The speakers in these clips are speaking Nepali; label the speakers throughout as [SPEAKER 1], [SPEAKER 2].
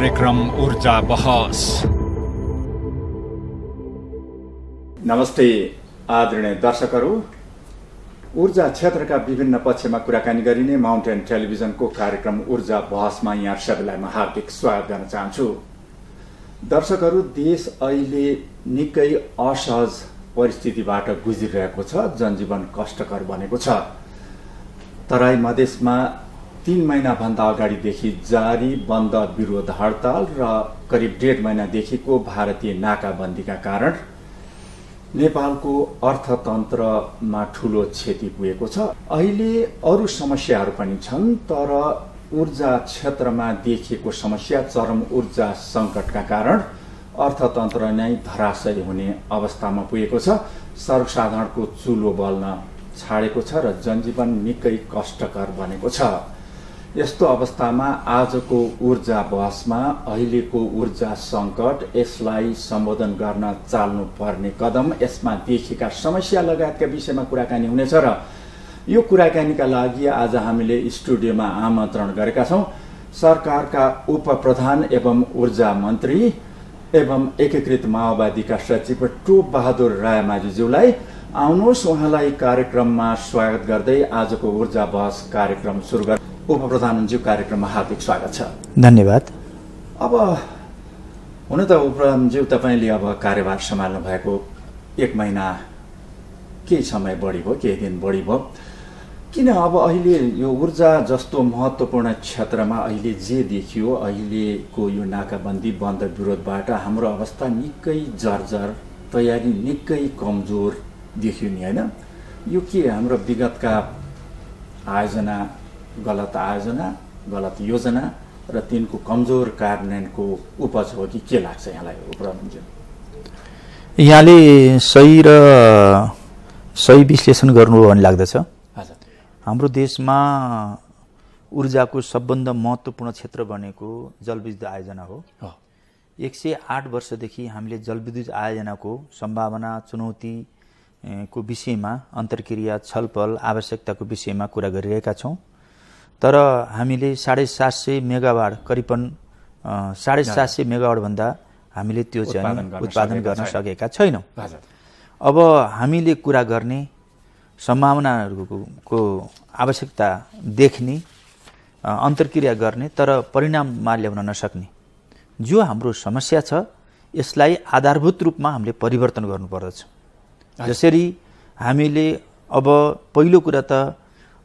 [SPEAKER 1] कार्यक्रम ऊर्जा बहस।
[SPEAKER 2] नमस्ते आदरणीय दर्शकहरू, ऊर्जा क्षेत्रका विभिन्न पक्षमा कुराकानी गरिने माउन्टेन टेलिभिजनको कार्यक्रम ऊर्जा बहसमा यहाँ सबैलाई म हार्दिक स्वागत गर्न चाहन्छु। दर्शकहरू, देश अहिले निकै असहज परिस्थितिबाट गुज्रिरहेको छ। जनजीवन कष्टकर बनेको छ। तराई मधेसमा 3 महिनाभन्दा अगाडिदेखि जारी बन्द विरोध हडताल र करिब 1.5 महिनादेखिको भारतीय नाकाबन्दीका कारण नेपालको अर्थतन्त्रमा ठूलो क्षति पुगेको छ। अहिले अरू समस्याहरू पनि छन्, तर ऊर्जा क्षेत्रमा देखिएको समस्या चरम ऊर्जा सङ्कटका कारण अर्थतन्त्र नै धराशयी हुने अवस्थामा पुगेको छ। सर्वसाधारणको चुलो बल्न छाडेको छ र जनजीवन निकै कष्टकर बनेको छ। यस्तो अवस्थामा आजको ऊर्जा बहसमा अहिलेको ऊर्जा सङ्कट, यसलाई सम्बोधन गर्न चाल्नु पर्ने कदम, यसमा देखिएका समस्या लगायतका विषयमा कुराकानी हुनेछ र यो कुराकानीका लागि आज हामीले स्टुडियोमा आमन्त्रण गरेका छौँ सरकारका उपप्रधान एवं ऊर्जा मन्त्री एवं एकीकृत माओवादीका सचिव टोप बहादुर रायमाझीज्यूलाई। आउनुहोस्, उहाँलाई कार्यक्रममा स्वागत गर्दै आजको ऊर्जा बहस कार्यक्रम सुरु गर्छ। उपप्रधानज्यू, कार्यक्रममा हार्दिक स्वागत छ।
[SPEAKER 3] धन्यवाद।
[SPEAKER 2] अब हुन त उपप्रधानज्यू, तपाईँले अब कार्यभार सम्हाल्नु भएको 1 महिना केही समय बढी भयो, केही दिन बढी भयो। किन अब अहिले यो ऊर्जा जस्तो महत्त्वपूर्ण क्षेत्रमा अहिले जे देखियो, अहिलेको यो नाकाबन्दी बन्द विरोधबाट हाम्रो अवस्था निकै जर्जर, तयारी निकै कमजोर देखियो नि, होइन? यो के हाम्रो विगतका आयोजना, गलत आयोजना, गलत योजना र तिनको कमजोर कार्यान्वयनको उपज हो कि के लाग्छ यहाँलाई उपप्रधानज्यू?
[SPEAKER 3] यहाँले सही विश्लेषण गर्नु भन्ने लाग्दछ। हाम्रो देशमा ऊर्जाको सबभन्दा महत्त्वपूर्ण क्षेत्र बनेको जलविद्युत आयोजना हो। 108 वर्षदेखि हामीले जलविद्युत आयोजनाको सम्भावना, चुनौतीको विषयमा अन्तर्क्रिया, छलफल, आवश्यकताको विषयमा कुरा गरिरहेका छौँ। तर हामीले 750 मेगावाट, करिबन 750 मेगावाट भन्दा हामीले त्यो चाहिँ उत्पादन गर्न सकेका छैनौँ। अब हामीले कुरा गर्ने, सम्भावनाहरूको आवश्यकता देख्ने, अन्तर्क्रिया गर्ने, तर परिणाममा ल्याउन नसक्ने जो हाम्रो समस्या छ, यसलाई आधारभूत रूपमा हामीले परिवर्तन गर्नुपर्दछ। जसरी हामीले अब पहिलो कुरा त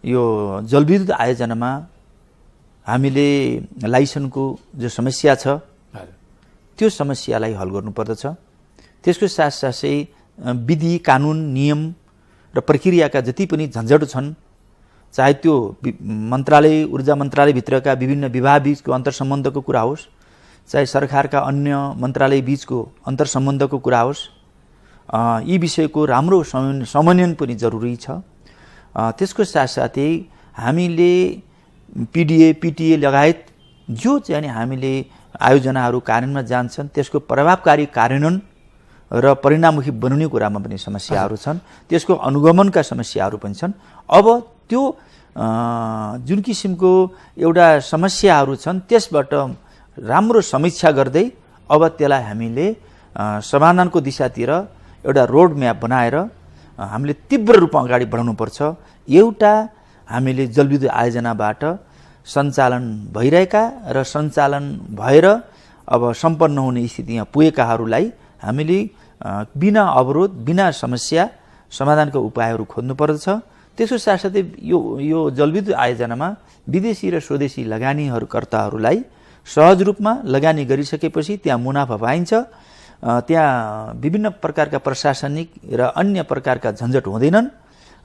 [SPEAKER 3] यो जलविद्युत आयोजनामा हामीले लाइसेन्सको जो समस्या छ त्यो समस्यालाई हल गर्नुपर्दछ। त्यसको साथसाथै विधि, कानुन, नियम र प्रक्रियाका जति पनि झन्झट छन्, चाहे त्यो मन्त्रालय, ऊर्जा मन्त्रालयभित्रका विभिन्न विभाग बीचको अन्तर्सम्बन्धको कुरा होस्, चाहे सरकारका अन्य मन्त्रालय बीचको अन्तर्सम्बन्धको कुरा होस्, यी विषयको राम्रो समन्वयन पनि जरुरी छ। त्यसको साथसाथै हामीले पिडिए, पिटिए लगायत जो चाहिँ हामीले आयोजनाहरू कार्यान्वयनमा जान्छन् त्यसको प्रभावकारी कार्यान्वयन र परिणाममुखी बनाउने कुरामा पनि समस्याहरू छन्। त्यसको अनुगमनका समस्याहरू पनि छन्। अब त्यो जुन किसिमको एउटा समस्याहरू छन् त्यसबाट राम्रो समीक्षा गर्दै अब त्यसलाई हामीले समाधानको दिशातिर एउटा रोड म्याप बनाएर हामीले तीव्र रूपमा अगाडि बढाउनुपर्छ। एउटा हामीले जलविद्युत आयोजनाबाट सञ्चालन भइरहेका र सञ्चालन भएर अब सम्पन्न हुने स्थितिमा पुगेकाहरूलाई हामीले बिना अवरोध, बिना समस्या समाधानका उपायहरू खोज्नुपर्दछ। त्यसको साथसाथै यो जलविद्युत आयोजनामा विदेशी र स्वदेशी लगानीकर्ताहरूलाई सहज रूपमा लगानी गरिसकेपछि त्यहाँ मुनाफा पाइन्छ। त्यहाँ विभिन्न प्रकारका प्रशासनिक र अन्य प्रकारका झन्झट हुँदैनन्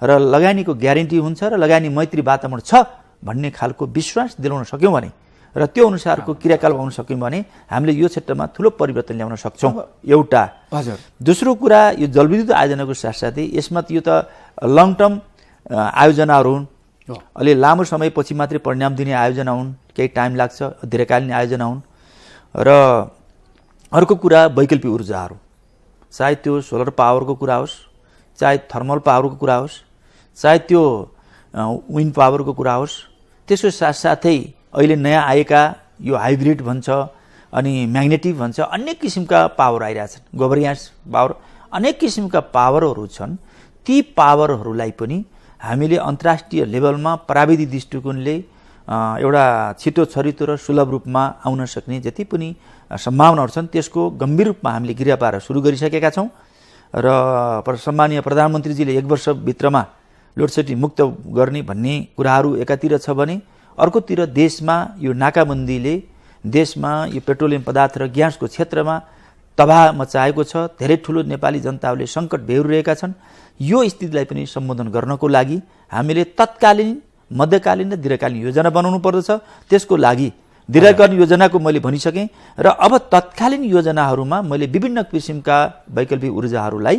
[SPEAKER 3] र लगानीको ग्यारेन्टी हुन्छ र लगानी मैत्री वातावरण छ भन्ने खालको विश्वास दिलाउन सक्यौँ भने र त्यो अनुसारको क्रियाकलाप गर्न सक्यौँ भने हामीले यो क्षेत्रमा ठुलो परिवर्तन ल्याउन सक्छौँ। एउटा। दोस्रो कुरा, यो जलविद्युत आयोजनाको साथसाथै यसमा यो त लङ टर्म आयोजनाहरू हुन्। अलि लामो समयपछि मात्रै परिणाम दिने आयोजना हुन्, केही टाइम लाग्छ, दीर्घकालीन आयोजना हुन्। र अर्को कुरा वैकल्पिक ऊर्जाहरू, चाहे त्यो सोलर पावरको कुरा होस्, चाहे थर्मल पावरको कुरा होस्, चाहे त्यो विन्ड पावरको कुरा होस्। त्यसको साथसाथै अहिले नयाँ आएका यो हाइब्रिड भन्छ, अनि म्याग्नेटिक भन्छ, अनेक किसिमका पावर आइरहेछन्, गोबरियास पावर, अनेक किसिमका पावरहरू छन्। ती पावरहरूलाई पनि हामीले अन्तर्राष्ट्रिय लेभलमा प्राविधिक दृष्टिकोणले एउटा छिटो छरितो र सुलभ रूपमा आउन सक्ने जति पनि सम्भावनाहरू छन् त्यसको गम्भीर रूपमा हामीले गिरा पारेर सुरु गरिसकेका छौँ र सम्माननीय प्रधानमन्त्रीजीले 1 वर्षभित्रमा लोडसेडिङ मुक्त गर्ने भन्ने कुराहरू एकातिर छ भने अर्कोतिर देशमा यो नाकाबन्दीले देशमा यो पेट्रोलियम पदार्थ र ग्यासको क्षेत्रमा तबाह मचाएको छ। धेरै ठुलो नेपाली जनताहरूले सङ्कट बेहोरिरहेका छन्। यो स्थितिलाई पनि सम्बोधन गर्नको लागि हामीले तत्कालीन, मध्यकालीन र दीर्घकालीन योजना बनाउनु पर्दछ। त्यसको लागि दीर्घकालीन योजनाको मैले भनिसकेँ र अब तत्कालीन योजनाहरूमा मैले विभिन्न किसिमका वैकल्पिक ऊर्जाहरूलाई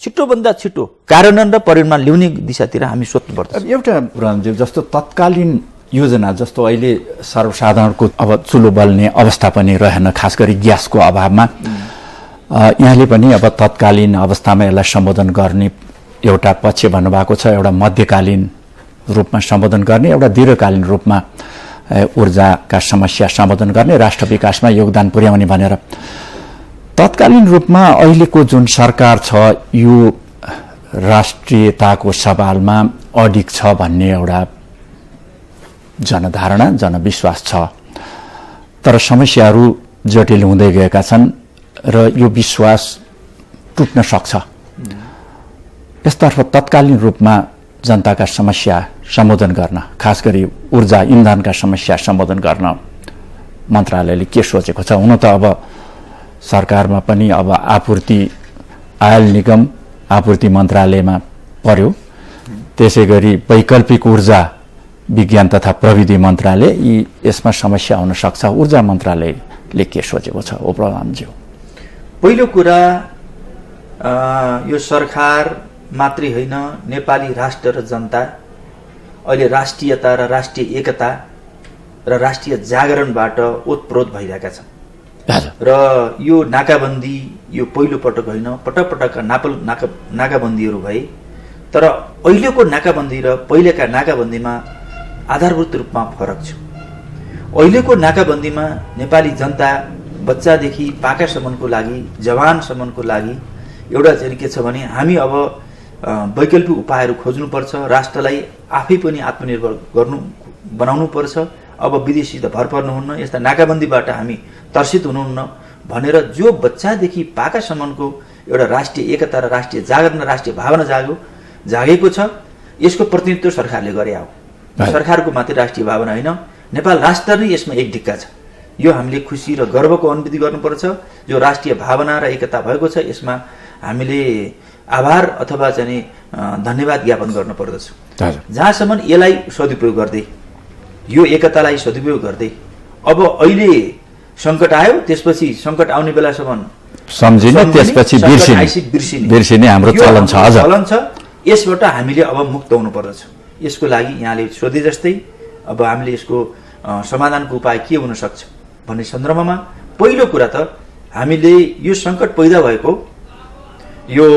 [SPEAKER 3] छिटोभन्दा छिटो कार्यान्वयन र परिणाम ल्याउने दिशातिर हामी सोच्नुपर्छ।
[SPEAKER 2] एउटा पुरानज्यू, जस्तो तत्कालीन योजना जस्तो अहिले सर्वसाधारणको अब चुलो बल्ने अवस्था पनि रहेन, खास गरी ग्यासको अभावमा। यहाँले पनि अब तत्कालीन अवस्थामा यसलाई सम्बोधन गर्ने एउटा पक्ष भन्नुभएको छ, एउटा मध्यकालीन रूपमा सम्बोधन गर्ने, एउटा दीर्घकालीन रूपमा ऊर्जाका समस्या सम्बोधन गर्ने, राष्ट्र विकासमा योगदान पुर्याउने भनेर। तत्कालीन रूपमा अहिलेको जुन सरकार छ यो राष्ट्रियताको सवालमा अडिग छ भन्ने एउटा जनधारणा, जनविश्वास छ। तर समस्याहरू जटिल हुँदै गएका छन् र यो विश्वास टुट्न सक्छ। यसतर्फ तत्कालीन रूपमा जनताका समस्या सम्बोधन गर्न, खास गरी ऊर्जा इन्धनका समस्या सम्बोधन गर्न मन्त्रालयले के सोचेको छ? हुन त अब सरकारमा पनि अब आपूर्ति आयल निगम आपूर्ति मन्त्रालयमा पर्यो, त्यसै गरी वैकल्पिक ऊर्जा विज्ञान तथा प्रविधि मन्त्रालय, यसमा समस्या हुन सक्छ। ऊर्जा मन्त्रालयले के सोचेको छ उपप्रधानज्यू?
[SPEAKER 3] पहिलो कुरा यो सरकार मात्रै होइन, नेपाली राष्ट्र र जनता अहिले राष्ट्रियता र राष्ट्रिय एकता र राष्ट्रिय जागरणबाट ओतप्रोत भइरहेका छन् र यो नाकाबन्दी यो पहिलो पटक होइन, पटक पटकका नाकाबन्दीहरू भए। तर अहिलेको नाकाबन्दी र पहिलेका नाकाबन्दीमा आधारभूत रूपमा फरक छ। अहिलेको नाकाबन्दीमा नेपाली जनता बच्चादेखि पाकासम्मको लागि, जवानसम्मको लागि एउटा चाहिँ के छ भने हामी अब वैकल्पिक उपायहरू खोज्नुपर्छ, राष्ट्रलाई आफै पनि आत्मनिर्भर बनाउनुपर्छ। अब विदेशी त भर पर्नुहुन्न, यस्ता नाकाबन्दीबाट हामी तर्सित हुनुहुन्न भनेर जो बच्चादेखि पाकासम्मको एउटा राष्ट्रिय एकता र राष्ट्रिय जागरण र राष्ट्रिय भावना जागेको छ, यसको प्रतिनिधित्व सरकारले गरे हो। सरकारको मात्रै राष्ट्रिय भावना होइन, नेपाल राष्ट्र नै यसमा एक ढिक्का छ। यो हामीले खुसी र गर्वको अनुभूति गर्नुपर्छ। जो राष्ट्रिय भावना र एकता भएको छ यसमा हामीले आभार अथवा चाहिँ धन्यवाद ज्ञापन गर्नुपर्दछ। जहाँसम्म यसलाई सदुपयोग गर्दै, यो एकतालाई सदुपयोग गर्दै, अब अहिले सङ्कट आयो, त्यसपछि सङ्कट आउने बेलासम्म
[SPEAKER 2] सम्झिने, त्यसपछि बिर्सिने हाम्रो चलन छ।
[SPEAKER 3] यसबाट हामीले अब मुक्त हुनु पर्दछ। यसको लागि यहाँले सोधे जस्तै अब हामीले यसको समाधानको उपाय के हुन सक्छ भन्ने सन्दर्भमा पहिलो कुरा त हामीले यो सङ्कट पैदा भएको यो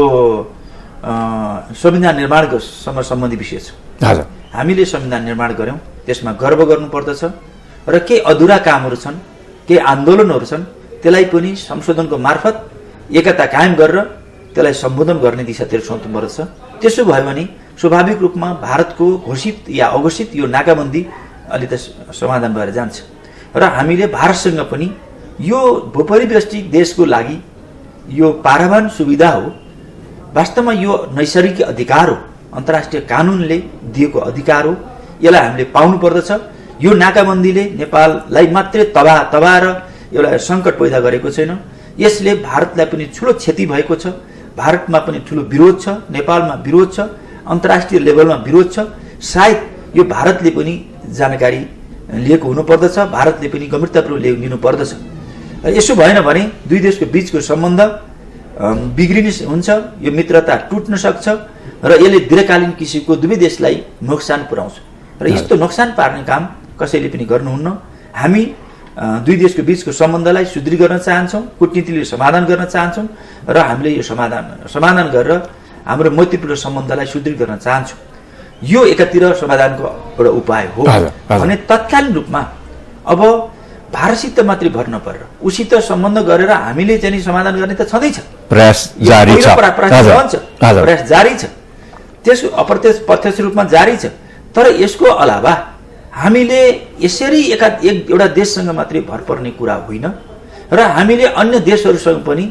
[SPEAKER 3] संविधान निर्माणसँग सम्बन्धी विषय छ। हामीले संविधान निर्माण गर्यौँ, त्यसमा गर्व गर्नुपर्दछ र केही अधुरा कामहरू छन्, केही आन्दोलनहरू छन्, त्यसलाई पनि संशोधनको मार्फत एकता कायम गरेर त्यसलाई सम्बोधन गर्ने दिशातिर सोच्नुपर्दछ। त्यसो भयो भने स्वाभाविक रूपमा भारतको घोषित या अघोषित यो नाकाबन्दी अलि त समाधान भएर जान्छ र हामीले भारतसँग पनि यो भूपरिवेष्टित देशको लागि यो पारावान सुविधा हो, वास्तवमा यो नैसर्गिक अधिकार हो, अन्तर्राष्ट्रिय कानुनले दिएको अधिकार हो, यसलाई हामीले पाउनु पर्दछ। यो नाकाबन्दीले नेपाललाई मात्रै तबाह र एउटा सङ्कट पैदा गरेको छैन, यसले भारतलाई पनि ठुलो क्षति भएको छ। भारतमा पनि ठुलो विरोध छ, नेपालमा विरोध छ, अन्तर्राष्ट्रिय लेभलमा विरोध छ। सायद यो भारतले पनि जानकारी लिएको हुनुपर्दछ, भारतले पनि गम्भीरतापूर्वक लिनुपर्दछ। यसो भएन भने दुई देशको बीचको सम्बन्ध बिग्रिने हुन्छ, यो मित्रता टुट्न सक्छ र यसले दीर्घकालीन किसिमको दुवै देशलाई नोक्सान पुर्याउँछ र यस्तो नोक्सान पार्ने काम कसैले पनि गर्नुहुन्न। हामी दुई देशको बीचको सम्बन्धलाई सुदृढ गर्न चाहन्छौँ, कूटनीतिले समाधान गर्न चाहन्छौँ र हामीले यो समाधान गरेर हाम्रो मैत्रीपूर्ण सम्बन्धलाई सुदृढ गर्न चाहन्छौँ। यो एकातिर समाधानको एउटा उपाय हो भने तत्कालीन रूपमा अब भारतसित मात्रै भर नपरेर उसित सम्बन्ध गरेर हामीले चाहिँ समाधान गर्ने त छँदैछ,
[SPEAKER 2] प्रयास जारी छ,
[SPEAKER 3] प्रयास जारी छ, त्यसको अप्रत्यक्ष रूपमा जारी छ। तर यसको अलावा हामीले यसरी एउटा देशसँग मात्रै भर पर्ने कुरा होइन र हामीले अन्य देशहरूसँग पनि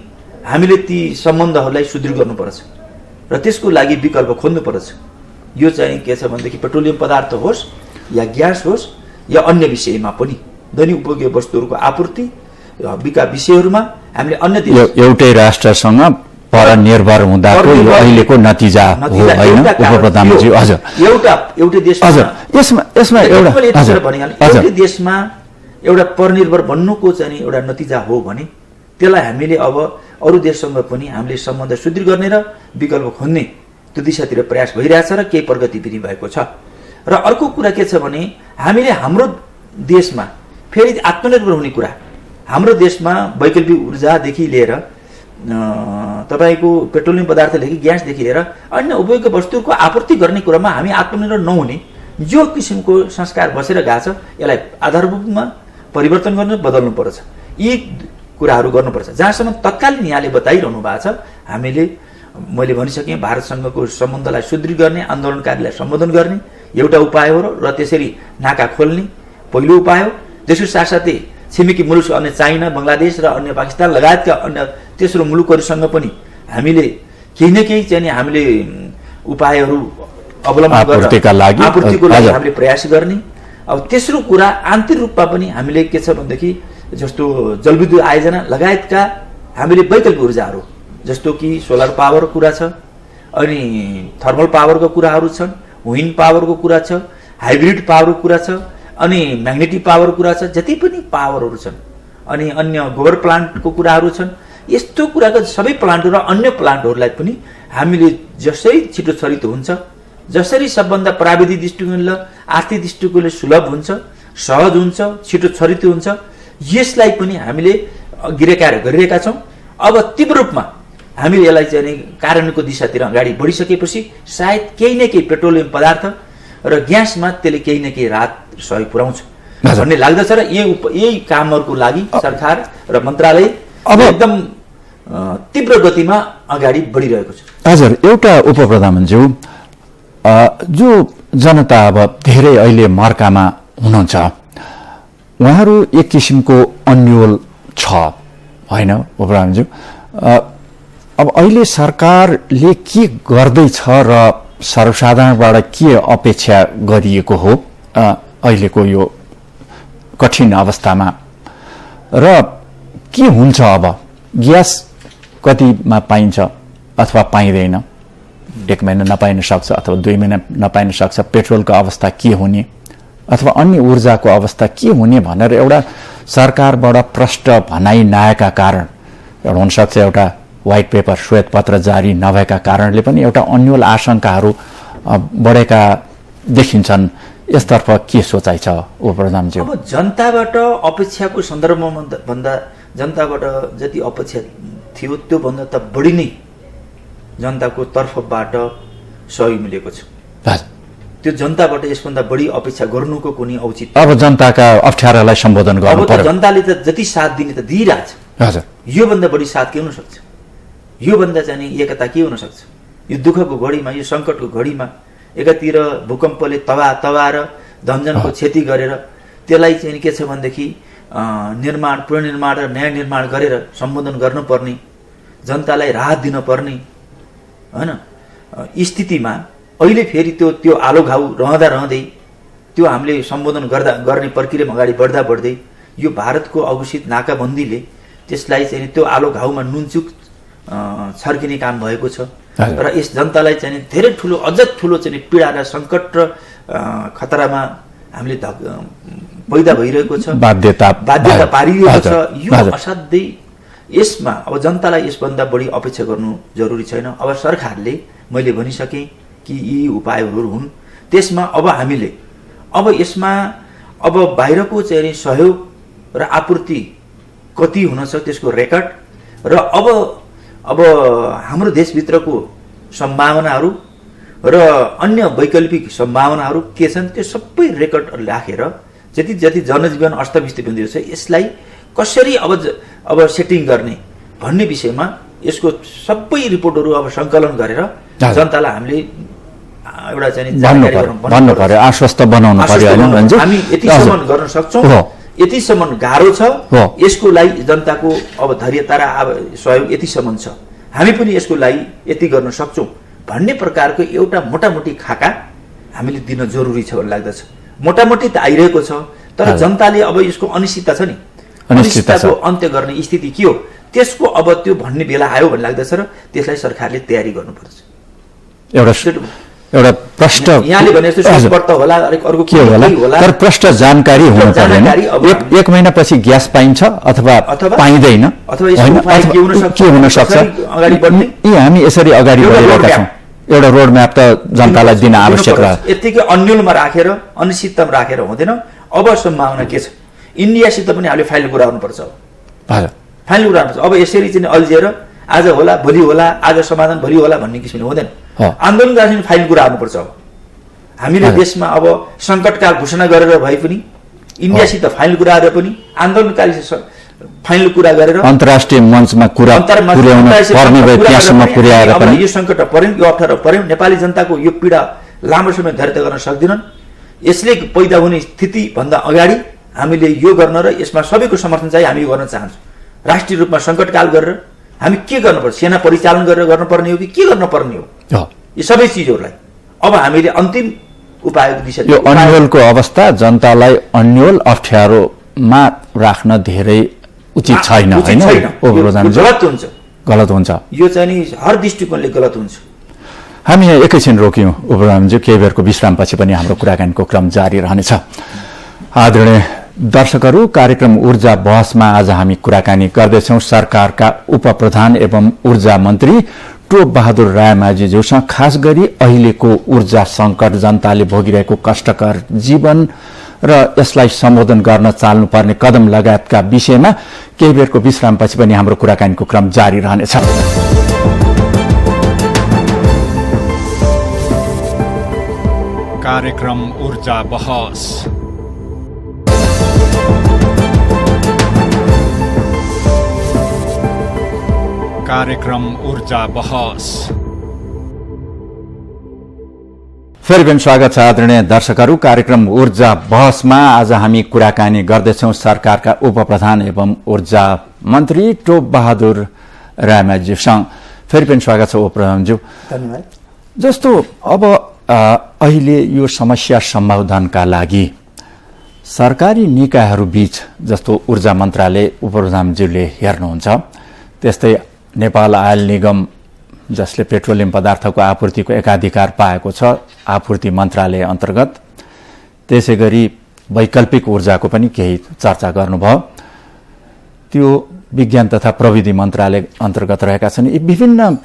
[SPEAKER 3] हामीले ती सम्बन्धहरूलाई सुदृढ गर्नुपर्छ र त्यसको लागि विकल्प खोज्नुपर्छ। यो चाहिँ के छ भनेदेखि पेट्रोलियम पदार्थ होस् या ग्यास होस् या अन्य विषयमा पनि दैनिक उपयोगी वस्तुहरूको आपूर्ति विषयहरूमा हामीले अन्य देश
[SPEAKER 2] एउटै राष्ट्रसँग परनिर्भर हुँदाको यो अहिलेको नतिजा हो हैन उपप्रधानमन्त्री? हजुर,
[SPEAKER 3] एउटै देशमा
[SPEAKER 2] यसमा
[SPEAKER 3] एउटै देशमा एउटा परनिर्भर बन्नुको चाहिँ एउटा नतिजा हो भने त्यसलाई हामीले अब अरू देशसँग पनि हामीले सम्बन्ध सुदृढ गर्ने र विकल्प खोज्ने त्यो दिशातिर प्रयास भइरहेछ र केही प्रगति पनि भएको छ। र अर्को कुरा के छ भने हामीले हाम्रो देशमा फेरि आत्मनिर्भर हुने कुरा, हाम्रो देशमा वैकल्पिक ऊर्जादेखि लिएर तपाईको पेट्रोलियम पदार्थदेखि ग्यासदेखि लिएर अन्य उपयोगी वस्तुको आपूर्ति गर्ने कुरामा हामी आत्मनिर्भर नहुने जो किसिमको संस्कार बसेर गएको छ यसलाई आधारभूतमा परिवर्तन गर्न बदल्नु पर्छ। यी कुराहरू गर्नुपर्छ। जहाँसम्म तत्कालीन यहाँले बताइरहनु भएको छ, हामीले मैले भनिसकेँ भारतसँगको सम्बन्धलाई सुदृढ गर्ने, आन्दोलनकारीलाई सम्बोधन गर्ने एउटा उपाय हो र त्यसरी नाका खोल्ने पहिलो उपाय हो। त्यसको साथसाथै छिमेकी मुलुक अन्य चाइना, बङ्गलादेश र अन्य पाकिस्तान लगायतका अन्य तेस्रो मुलुकहरूसँग पनि हामीले केही न केही चाहिँ हामीले उपायहरू अवलम्बन आपूर्तिको लागि हामीले प्रयास गर्ने। अब तेस्रो कुरा आन्तरिक रूपमा पनि हामीले के छ भनेदेखि जस्तो जलविद्युत आयोजना लगायतका हामीले वैकल्पिक ऊर्जाहरू जस्तो कि सोलर पावर कुरा छ, अनि थर्मल पावरको कुराहरू छन्, विन्ड पावरको कुरा छ, हाइब्रिड पावरको कुरा छ, अनि म्याग्नेटिक पावर कुरा छ, जति पनि पावरहरू छन्, अनि अन्य गोबर प्लान्टको कुराहरू छन्। यस्तो कुराको सबै प्लान्टहरू र अन्य प्लान्टहरूलाई पनि हामीले जसरी छिटो छरितो हुन्छ, जसरी सबभन्दा प्राविधिक दृष्टिकोणले आर्थिक दृष्टिकोणले सुलभ हुन्छ, सहज हुन्छ, छिटो छरितो हुन्छ, यसलाई पनि हामीले गिरेकार्य गरिरहेका छौँ। अब तीव्र रूपमा हामीले यसलाई चाहिँ कार्यान्वयनको दिशातिर अगाडि बढिसकेपछि सायद केही न केही पेट्रोलियम पदार्थ र ग्यासमा त्यसले केही न केही राहत सहयोग पुर्याउँछ भन्ने लाग्दछ। र यही कामहरूको लागि सरकार र मन्त्रालय अब एकदम तीव्र गतिमा अगाडि बढिरहेको छ।
[SPEAKER 2] हजुर, एउटा उपप्रधानमन्त्री जो जनता अब धेरै अहिले मर्कामा हुनुहुन्छ, उहाँहरू एक किसिमको अन्यल छ होइन उपप्रधानमन्त्री? अब अहिले सरकारले के गर्दैछ र सर्वसाधारणबाट के अपेक्षा गरिएको हो अहिलेको यो कठिन अवस्थामा, र के हुन्छ? अब ग्यास कतिमा पाइन्छ अथवा पाइँदैन, 1 महिना नपाइन सक्छ अथवा 2 महिना नपाइन सक्छ, पेट्रोलको अवस्था के हुने अथवा अन्य ऊर्जाको अवस्था के हुने भनेर एउटा सरकारबाट प्रष्ट भनाइ नआएका कारण, एउटा हुनसक्छ एउटा व्हाइट पेपर श्वेत पत्र जारी नभएका कारणले पनि एउटा अन्यल आशंकाहरू बढेका देखिन्छन्। यसतर्फ के सोचाइ छ उपप्रधानजी?
[SPEAKER 3] अब जनताबाट अपेक्षाको सन्दर्भमा भन्दा जनताबाट जति अपेक्षा थियो त्यो भन्दा त बढी नै जनताको तर्फबाट सहयोग मिलेको छ। त्यो जनताबाट यसभन्दा बढी अपेक्षा गर्नुको कुनै औचित्य?
[SPEAKER 2] अब जनताका अप्ठ्यारालाई सम्बोधन गर्नु पर्यो।
[SPEAKER 3] जनताले त जति साथ दिने त दिइरहेछ।
[SPEAKER 2] हजुर,
[SPEAKER 3] योभन्दा बढी साथ के हुन सक्छ? योभन्दा चाहिँ एकता के हुन सक्छ? यो दुःखको घडीमा, यो सङ्कटको घडीमा एकातिर भूकम्पले तबाएर धनजनको क्षति गरेर त्यसलाई चाहिँ के छ भनेदेखि निर्माण, पुनर्निर्माण र नयाँ निर्माण गरेर सम्बोधन गर्नुपर्ने, जनतालाई राहत दिनुपर्ने होइन स्थितिमा अहिले फेरि त्यो आलो घाउ रहँदै त्यो हामीले सम्बोधन गर्ने प्रक्रियामा अगाडि बढ्दै यो भारतको अघोषित नाकाबन्दीले त्यसलाई चाहिँ त्यो आलो घाउमा नुनचुक छर्किने काम भएको छ। र यस जनतालाई चाहिँ धेरै ठुलो, अझ ठुलो चाहिँ पीडा र सङ्कट र खतरामा हामीले पैदा भइरहेको छ, बाध्यता पारिएको छ। यो असाध्यै यसमा अब जनतालाई यसभन्दा बढी अपेक्षा गर्नु जरुरी छैन। अब सरकारले मैले भनिसकेँ कि यी उपायहरू हुन्। त्यसमा अब हामीले अब यसमा अब बाहिरको चाहिँ सहयोग र आपूर्ति कति हुनछ त्यसको रेकर्ड र अब हाम्रो देशभित्रको सम्भावनाहरू र अन्य वैकल्पिक सम्भावनाहरू के छन् त्यो सबै रेकर्ड राखेर जति जति जनजीवन अस्तव्यस्त बनिदिएको छ यसलाई कसरी अब सेटिङ गर्ने भन्ने विषयमा यसको सबै रिपोर्टहरू अब सङ्कलन गरेर जनतालाई हामीले एउटा चाहिँ
[SPEAKER 4] भन्नु पर्यो, आश्वस्त बनाउनु पर्यो हैन?
[SPEAKER 3] हामी यतिसम्म गर्न सक्छौँ, यतिसम्म गाह्रो छ, यसको लागि जनताको अब धैर्यता र सहयोग यतिसम्म छ, हामी पनि यसको लागि यति गर्न सक्छौँ भन्ने प्रकारको एउटा मोटामोटी खाका हामीले दिन जरुरी छ भन्ने लाग्दछ। मोटामोटी त आइरहेको छ, तर जनताले अब यसको अनिश्चितता छ नि, अनिश्चितताको अन्त्य गर्ने स्थिति के हो त्यसको अब त्यो भन्ने बेला आयो भन्ने लाग्दछ र त्यसलाई सरकारले तयारी गर्नुपर्छ।
[SPEAKER 4] एउटा प्रष्ट
[SPEAKER 3] यहाँले भने जस्तो सोचपर्त होला, अलिक अर्को के होला,
[SPEAKER 4] तर प्रष्ट जानकारी हुनु पर्दैन। एक महिनापछि ग्यास पाइन्छ अथवा पाइँदैन, के हुन सक्छ,
[SPEAKER 3] अगाडि बढ्ने
[SPEAKER 4] यी हामी यसरी अगाडि बढिरहेका छौँ। एउटा रोड म्याप त जनतालाई दिन आवश्यक रह्यो।
[SPEAKER 3] यतिकै अन्यलमा राखेर अनिश्चिततामा राखेर हुँदैन। अब सम्भावना के छ, इन्डियासित पनि हामीले फाइल कुराउनुपर्छ, फाइल कुराउनुपर्छ। अब यसरी चाहिँ अल्झिएर आज होला भोलि होला, आज समाधान भोलि होला भन्ने किसिमले हुँदैन। आन्दोलनकालीन फाइल कुराउनुपर्छ। हामीले देशमा अब सङ्कटकाल घोषणा गरेर भए पनि इन्डियासित फाइल कुराएर पनि आन्दोलनकालीन फाइल कुरा गरेर
[SPEAKER 4] अन्तर्राष्ट्रिय मञ्चमा कुरा पुर्याउन पर्ने भए त्यहाँसम्म पुर्याएर पनि
[SPEAKER 3] यो सङ्कट पर्यो, यो अप्ठ्यारो पर्यो, नेपाली जनताको यो पीडा लामो समय धैर्य गर्न सक्दैनन्। यसले पैदा हुने स्थिति भन्दा अगाडि हामीले यो गर्न र यसमा सबैको समर्थन चाहिँ हामी यो गर्न चाहन्छौँ। राष्ट्रिय रूपमा सङ्कटकाल गरेर हामी के गर्नुपर्छ, सेना परिचालन गरेर गर्नुपर्ने हो कि के गर्नुपर्ने हो, यी सबै चिजहरूलाई अब हामीले अन्तिम उपायको दिशा।
[SPEAKER 4] यो अन्योलको अवस्था जनतालाई अन्योल अप्ठ्यारोमा राख्न धेरै उचित छैन हैन? गलत हुन्छ,
[SPEAKER 3] यो चाहिँ नि हर दृष्टिकोणले गलत हुन्छ।
[SPEAKER 4] हामी यहाँ एकैछिन रोक्यौँ ओबरामज्यू, केही बेरको विश्रामपछि पनि हाम्रो कुराकानीको क्रम जारी रहनेछ। आदरणीय दर्शकहरू, कार्यक्रम ऊर्जा बहसमा आज हामी कुराकानी गर्दैछौँ सरकारका उपप्रधान एवं ऊर्जा मन्त्री टोप बहादुर रायमाझीज्यूसँग, खास गरी अहिलेको ऊर्जा संकट, जनताले भोगिरहेको कष्टकर जीवन र यसलाई सम्बोधन गर्न चाल्नुपर्ने कदम लगायतका विषयमा। केही बेरको विश्रामपछि पनि हाम्रो कुराकानीको क्रम जारी रहनेछ।
[SPEAKER 1] कार्यक्रम ऊर्जा बहस। कार्यक्रम ऊर्जा बहस।
[SPEAKER 4] फेरि पनि स्वागत छ आदरणीय दर्शकहरू। कार्यक्रम ऊर्जा बहसमा आज हामी कुराकानी गर्दैछौँ सरकारका उपप्रधान एवं ऊर्जा मन्त्री टोप बहादुर रायमाझीसँग। फेरि पनि स्वागत छ उपप्रधानज्यू।
[SPEAKER 3] धन्यवाद।
[SPEAKER 4] जस्तो अब अहिले यो समस्या समाधानका लागि सरकारी निकायहरू बीच, जस्तो ऊर्जा मन्त्रालय उपप्रधानज्यूले हेर्नुहुन्छ, त्यस्तै नेपाल आयल निगम जसले पेट्रोलियम पदार्थको आपूर्तिको एकाधिकार पाएको छ आपूर्ति मन्त्रालय अन्तर्गत, त्यसै गरी वैकल्पिक ऊर्जाको पनि केही चर्चा गर्नुभयो, त्यो विज्ञान तथा प्रविधि मन्त्रालय अन्तर्गत रहेका छन्। यी विभिन्न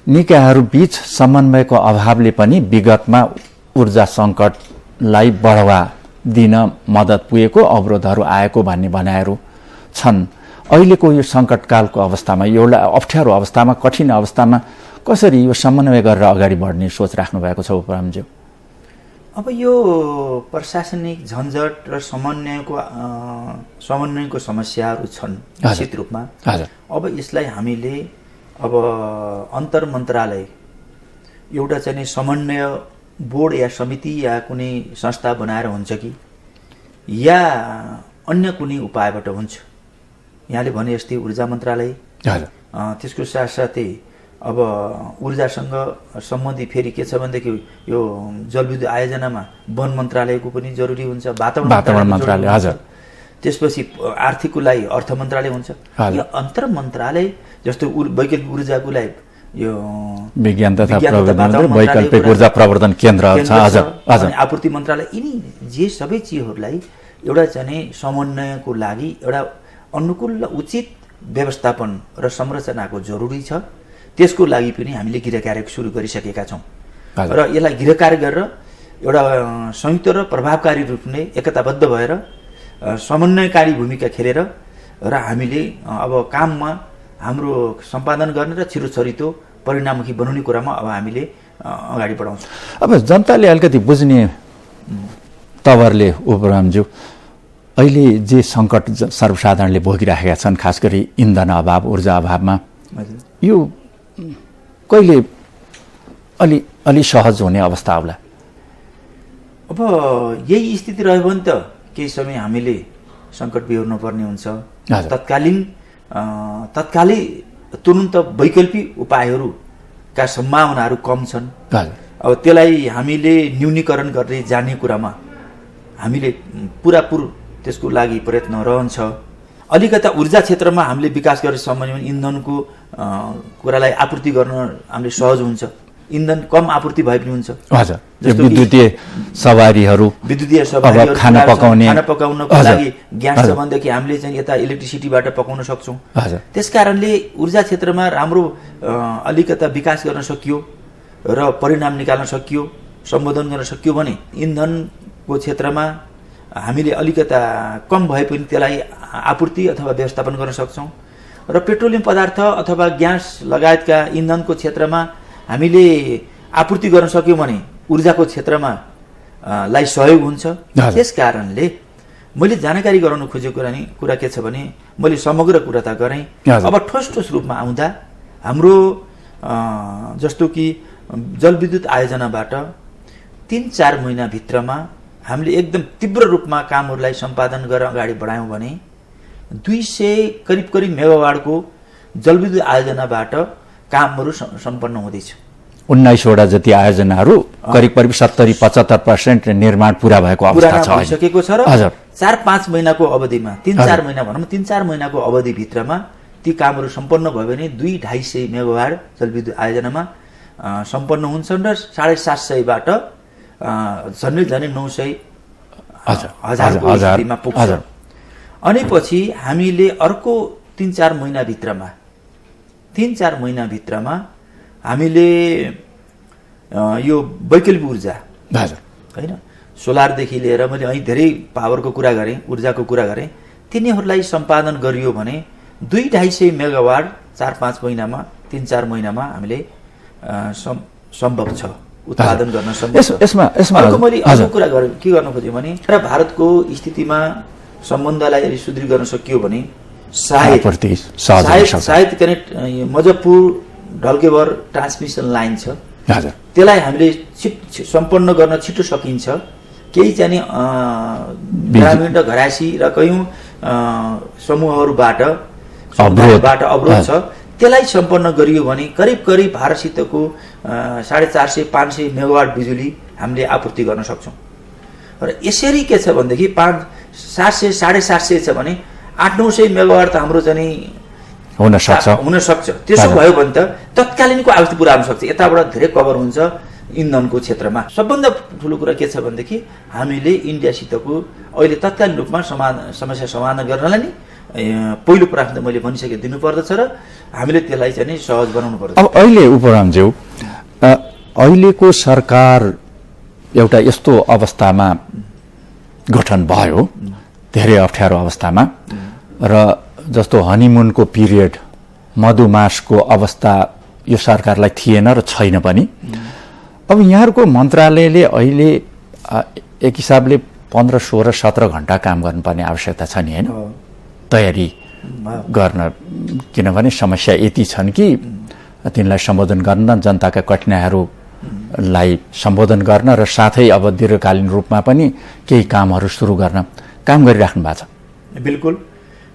[SPEAKER 4] निकायहरू बीच समन्वयको अभावले पनि विगतमा ऊर्जा सङ्कटलाई बढावा दिन मद्दत पुगेको, अवरोधहरू आएको भन्ने भनाइहरू छन्। अहिलेको यो सङ्कटकालको अवस्थामा, एउटा अप्ठ्यारो अवस्थामा, कठिन अवस्थामा कसरी यो समन्वय गरेर अगाडि बढ्ने सोच राख्नु भएको छ उपरामज्यू?
[SPEAKER 3] अब यो प्रशासनिक झन्झट र समन्वयको समस्याहरू छन् निश्चित रूपमा। अब यसलाई हामीले अब अन्तर मन्त्रालय एउटा चाहिँ समन्वय बोर्ड या समिति या कुनै संस्था बनाएर हुन्छ कि या अन्य कुनै उपायबाट हुन्छ? यहाँले भने जस्तै ऊर्जा मन्त्रालय, त्यसको साथसाथै अब ऊर्जासँग सम्बन्धी फेरि के छ भनेदेखि यो जलविद्युत आयोजनामा वन मन्त्रालयको पनि जरुरी हुन्छ, वातावरण मन्त्रालय, हजुर, त्यसपछि आर्थिकको लागि अर्थ मन्त्रालय हुन्छ। यो अन्तर मन्त्रालय जस्तो वैकल्पिक ऊर्जाको लागि यो
[SPEAKER 4] विज्ञान तथा वैकल्पिक ऊर्जा प्रवर्धन केन्द्र छ, हजुर,
[SPEAKER 3] आपूर्ति मन्त्रालय, यिनी जे सबै चिजहरूलाई एउटा चाहिँ समन्वयको लागि एउटा अनुकूल र उचित व्यवस्थापन र संरचनाको जरुरी छ। त्यसको लागि पनि हामीले गृह कार्य सुरु गरिसकेका छौँ र यसलाई गृह कार्य गरेर एउटा संयुक्त र प्रभावकारी रूपले एकताबद्ध भएर समन्वयकारी भूमिका खेलेर र हामीले अब काममा हाम्रो सम्पादन गर्ने र छिटो परिणाममुखी बनाउने कुरामा अब हामीले अगाडि बढाउँछौँ।
[SPEAKER 4] अब जनताले अलिकति बुझ्ने तवरले उपरामज्यू, अहिले जे सङ्कट सर्वसाधारणले भोगिराखेका छन्, खास गरी इन्धन अभाव, ऊर्जा अभावमा, यो कहिले अलि सहज हुने अवस्था आउला?
[SPEAKER 3] अब यही स्थिति रह्यो भने त केही समय हामीले सङ्कट बिहोर्नु पर्ने हुन्छ। तत्कालै तुरुन्त वैकल्पिक उपायहरूका सम्भावनाहरू कम छन्। अब त्यसलाई हामीले न्यूनीकरण गर्दै जाने कुरामा हामीले पुरापुर त्यसको लागि प्रयत्न रहन्छ। अलिकता ऊर्जा क्षेत्रमा हामीले विकास गर्ने समय इन्धनको कुरालाई आपूर्ति गर्न हामीले सहज हुन्छ। इन्धन कम आपूर्ति भए पनि हुन्छ।
[SPEAKER 4] हजुर, विद्युतीय सवारीहरू खाना
[SPEAKER 3] पकाउनको लागि ग्यास छ भनेदेखि हामीले चाहिँ यता इलेक्ट्रिसिटीबाट पकाउन सक्छौँ। त्यसकारणले ऊर्जा क्षेत्रमा राम्रो अलिकता विकास गर्न सकियो र परिणाम निकाल्न सकियो, सम्बोधन गर्न सकियो भने इन्धनको क्षेत्रमा हामीले अलिकता कम भए पनि त्यसलाई आपूर्ति अथवा व्यवस्थापन गर्न सक्छौँ। र पेट्रोलियम पदार्थ अथवा ग्यास लगायतका इन्धनको क्षेत्रमा हामीले आपूर्ति गर्न सक्यौँ भने ऊर्जाको क्षेत्रमा लाई सहयोग हुन्छ। त्यस कारणले मैले जानकारी गराउन खोजेको कुरा के छ भने मैले समग्र कुरा त गरेँ। अब ठोस रूपमा आउँदा हाम्रो जस्तो कि जलविद्युत आयोजनाबाट 3-4 महिनाभित्रमा हामीले एकदम तीव्र रूपमा कामहरूलाई सम्पादन गरेर अगाडि बढायौँ भने 200 करिब मेगावाटको जलविद्युत आयोजनाबाट कामहरू सम्पन्न हुँदैछ।
[SPEAKER 4] 19वटा जति आयोजनाहरू करिब 70-75% निर्माण पूरा भएको अवस्था छ,
[SPEAKER 3] सकेको छ। र 4-5 महिनाको अवधिमा 3-4 महिना भनौँ, 3-4 महिनाको अवधिभित्रमा ती कामहरू सम्पन्न भयो भने 200-250 मेगावाट जलविद्युत आयोजनामा सम्पन्न हुन्छन् र 750बाट झन्डै 900 हजारको पुग्छ। अनि पछि हामीले अर्को 3-4 महिनाभित्रमा हामीले यो वैकल्पिक ऊर्जा होइन, सोलरदेखि लिएर मैले અહીં धेरै पावरको कुरा गरेँ, ऊर्जाको कुरा गरेँ, तिनीहरूलाई सम्पादन गरियो भने 200-250 मेगावाट 4-5 महिनामा 3-4 महिनामा हामीले सम्भव छ उत्पादन गर्न सम्भव छ। अर्को मैले अर्को कुरा के गर्न खोजेँ भने र भारतको स्थितिमा सम्बन्धलाई यदि सुदृढ गर्न सकियो भने सायद connect Muzaffarpur Dhalkebar transmission line छ, त्यसलाई हामीले सम्पन्न गर्न छिटो सकिन्छ। केही चाहिँ ग्रामीण र घरायसी र कयौँ समूहहरूबाट अवरोध छ, त्यसलाई सम्पन्न गरियो भने करिब भारतसितको 450-500 मेगावाट बिजुली हामीले आपूर्ति गर्न सक्छौँ। र यसरी के छ भनेदेखि 700-750 छ भने 800-900 मेगावाट त हाम्रो चाहिँ हुन सक्छ। त्यसो भयो भने त तत्कालीनको आवश्यकता पुरा हुन सक्छ। यताबाट धेरै कभर हुन्छ इन्धनको क्षेत्रमा। सबभन्दा ठुलो कुरा के छ भनेदेखि हामीले इन्डियासितको अहिले तत्कालीन रूपमा समस्या समाधान गर्नलाई नि पहिलो प्राथमिकता मैले भनिसके दिनुपर्दछ र हामीले त्यसलाई चाहिँ सहज बनाउनु पर्छ।
[SPEAKER 4] अब अहिले उपरामज्यू, अहिलेको सरकार एउटा यस्तो अवस्थामा गठन भयो, धेरै अप्ठ्यारो अवस्थामा, र जस्तो हनीमुनको पिरियड, मधुमासको अवस्था यो सरकारलाई थिएन र छैन पनि। अब यहाँहरूको मन्त्रालयले अहिले एक हिसाबले 15, 16, 17 घण्टा काम गर्नुपर्ने आवश्यकता छ नि, होइन? तयारी गर्न, किनभने समस्या यति छन् कि तिनलाई सम्बोधन गर्न, जनताका कठिनाइहरूलाई सम्बोधन गर्न र साथै अब दीर्घकालीन रूपमा पनि केही कामहरू सुरु गर्न काम गरिराख्नु भएको छ।
[SPEAKER 3] बिल्कुल,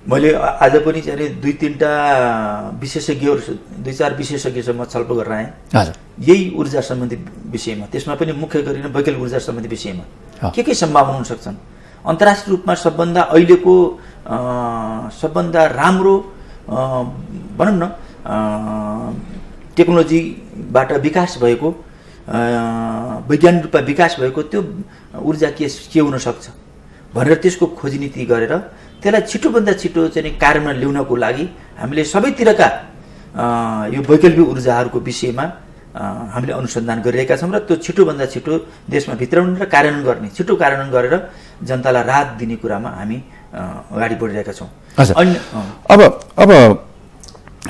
[SPEAKER 3] मैले आज पनि चाहिँ 2-3टा विशेषज्ञहरू, 2-4 विशेषज्ञसँग छलफल गरेर आएँ यही ऊर्जा सम्बन्धी विषयमा। त्यसमा पनि मुख्य गरिन वैकल्पिक ऊर्जा सम्बन्धी विषयमा के सम्भावना हुन सक्छन्। अन्तर्राष्ट्रिय रूपमा सबभन्दा अहिलेको सबभन्दा राम्रो भनौँ न टेक्नोलोजीबाट विकास भएको, वैज्ञानिक रूपमा विकास भएको त्यो ऊर्जा के हुन सक्छ भनेर त्यसको खोजनीति गरेर त्यसलाई छिटोभन्दा छिटो चाहिँ कार्यान्वयन ल्याउनको लागि हामीले सबैतिरका यो वैकल्पिक ऊर्जाहरूको विषयमा हामीले अनुसन्धान गरिरहेका छौँ र त्यो छिटोभन्दा छिटो देशमा भित्राउने र कार्यान्वयन गर्ने, छिटो कार्यान्वयन गरेर जनतालाई राहत दिने कुरामा हामी अगाडि बढिरहेका छौँ।
[SPEAKER 4] अब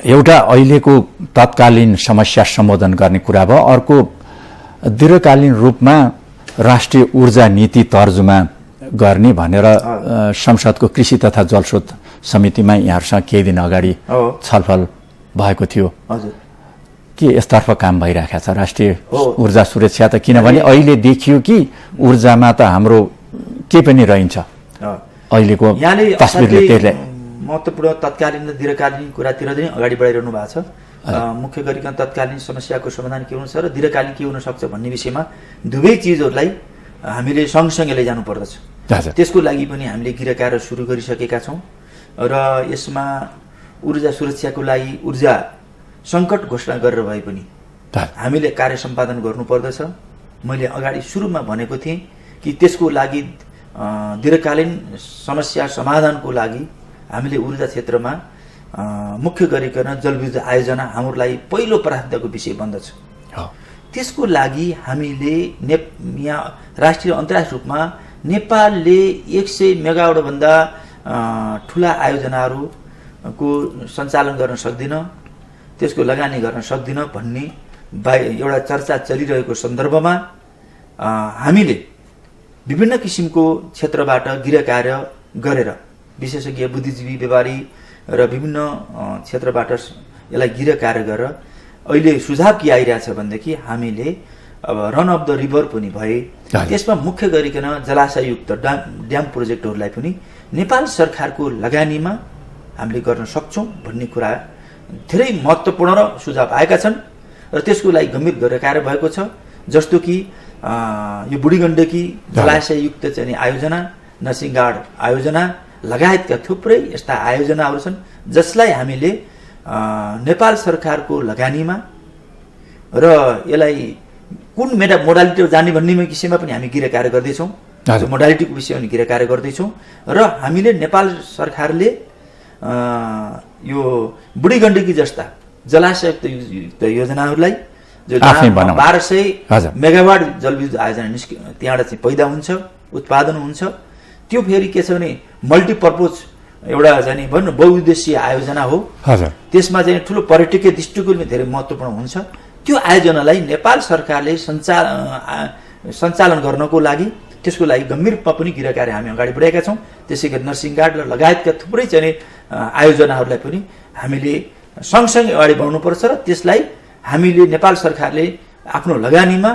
[SPEAKER 4] एउटा अहिलेको तत्कालीन समस्या सम्बोधन गर्ने कुरा भयो, अर्को दीर्घकालीन रूपमा राष्ट्रिय ऊर्जा नीति तर्जुमा गर्ने भनेर संसदको कृषि तथा जलस्रोत समितिमा यहाँहरूसँग केही दिन अगाडि छलफल भएको थियो।
[SPEAKER 3] हजुर,
[SPEAKER 4] के यसतर्फ काम भइरहेको छ राष्ट्रिय ऊर्जा सुरक्षा? त किनभने अहिले देखियो कि ऊर्जामा त हाम्रो के पनि रहन्छ अहिलेको तस्बिरले त्यसलाई
[SPEAKER 3] महत्त्वपूर्ण तत्कालीन र दीर्घकालीन कुरातिर नै अगाडि बढाइरहनु भएको छ। मुख्य गरिकन तत्कालीन समस्याको समाधान के हुनु छ र दीर्घकालीन के हुन सक्छ भन्ने विषयमा दुवै चिजहरूलाई हामीले सँगसँगै लैजानु पर्दछ। त्यसको लागि पनि हामीले गृह कार्य सुरु गरिसकेका छौँ र यसमा ऊर्जा सुरक्षाको लागि ऊर्जा सङ्कट घोषणा गरेर भए पनि हामीले कार्य सम्पादन गर्नुपर्दछ। मैले अगाडि सुरुमा भनेको थिएँ कि त्यसको लागि दीर्घकालीन समस्या समाधानको लागि हामीले ऊर्जा क्षेत्रमा मुख्य गरिकन जलविद्युत आयोजना हाम्रो लागि पहिलो प्राथमिकताको विषय बन्दछ। त्यसको लागि हामीले यहाँ राष्ट्रिय अन्तर्राष्ट्रिय रूपमा नेपालले 100 मेगावाटभन्दा ठुला आयोजनाहरूको सञ्चालन गर्न सक्दिन, त्यसको लगानी गर्न सक्दिन भन्ने एउटा चर्चा चलिरहेको सन्दर्भमा हामीले विभिन्न किसिमको क्षेत्रबाट गृह कार्य गरेर विशेषज्ञ बुद्धिजीवी व्यापारी र विभिन्न क्षेत्रबाट यसलाई गृह कार्य गरेर अहिले सुझाव के आइरहेछ भनेदेखि हामीले अब रन अफ द रिभर पनि भए त्यसमा मुख्य गरिकन जलाशययुक्त ड्याम प्रोजेक्टहरूलाई पनि नेपाल सरकारको लगानीमा हामीले गर्न सक्छौँ भन्ने कुरा धेरै महत्त्वपूर्ण र सुझाव आएका छन् र त्यसको लागि गम्भीर गरेर कार्य भएको छ। जस्तो कि यो बुढी गण्डकी जलाशययुक्त चाहिँ आयोजना, नरसिंहगाड आयोजना लगायतका थुप्रै यस्ता आयोजनाहरू छन् जसलाई हामीले नेपाल सरकारको लगानीमा र यसलाई कुन मोडालिटी जाने भन्ने विषयमा पनि हामी गृह कार्य गर्दैछौँ। मोडालिटीको विषयमा पनि गृह कार्य गर्दैछौँ र हामीले नेपाल सरकारले यो बुढी गण्डकी जस्ता जलाशययुक्त योजनाहरूलाई जो 1200 मेगावाट जलविद्युत आयोजना त्यहाँबाट चाहिँ पैदा हुन्छ, उत्पादन हुन्छ, त्यो फेरि के छ भने मल्टिपर्पोज एउटा चाहिँ भन्नु बहुउद्देश्यीय आयोजना हो। त्यसमा चाहिँ ठुलो पर्यटकीय दृष्टिकोण पनि धेरै महत्त्वपूर्ण हुन्छ। त्यो आयोजनालाई नेपाल सरकारले सञ्चालन गर्नको लागि त्यसको लागि गम्भीर रूपमा पनि गृह कार्य हामी अगाडि बढाएका छौँ। त्यसै गरी नरसिंहगाड र लगायतका थुप्रै चाहिँ आयोजनाहरूलाई पनि हामीले सँगसँगै अगाडि बढाउनुपर्छ र त्यसलाई हामीले नेपाल सरकारले आफ्नो लगानीमा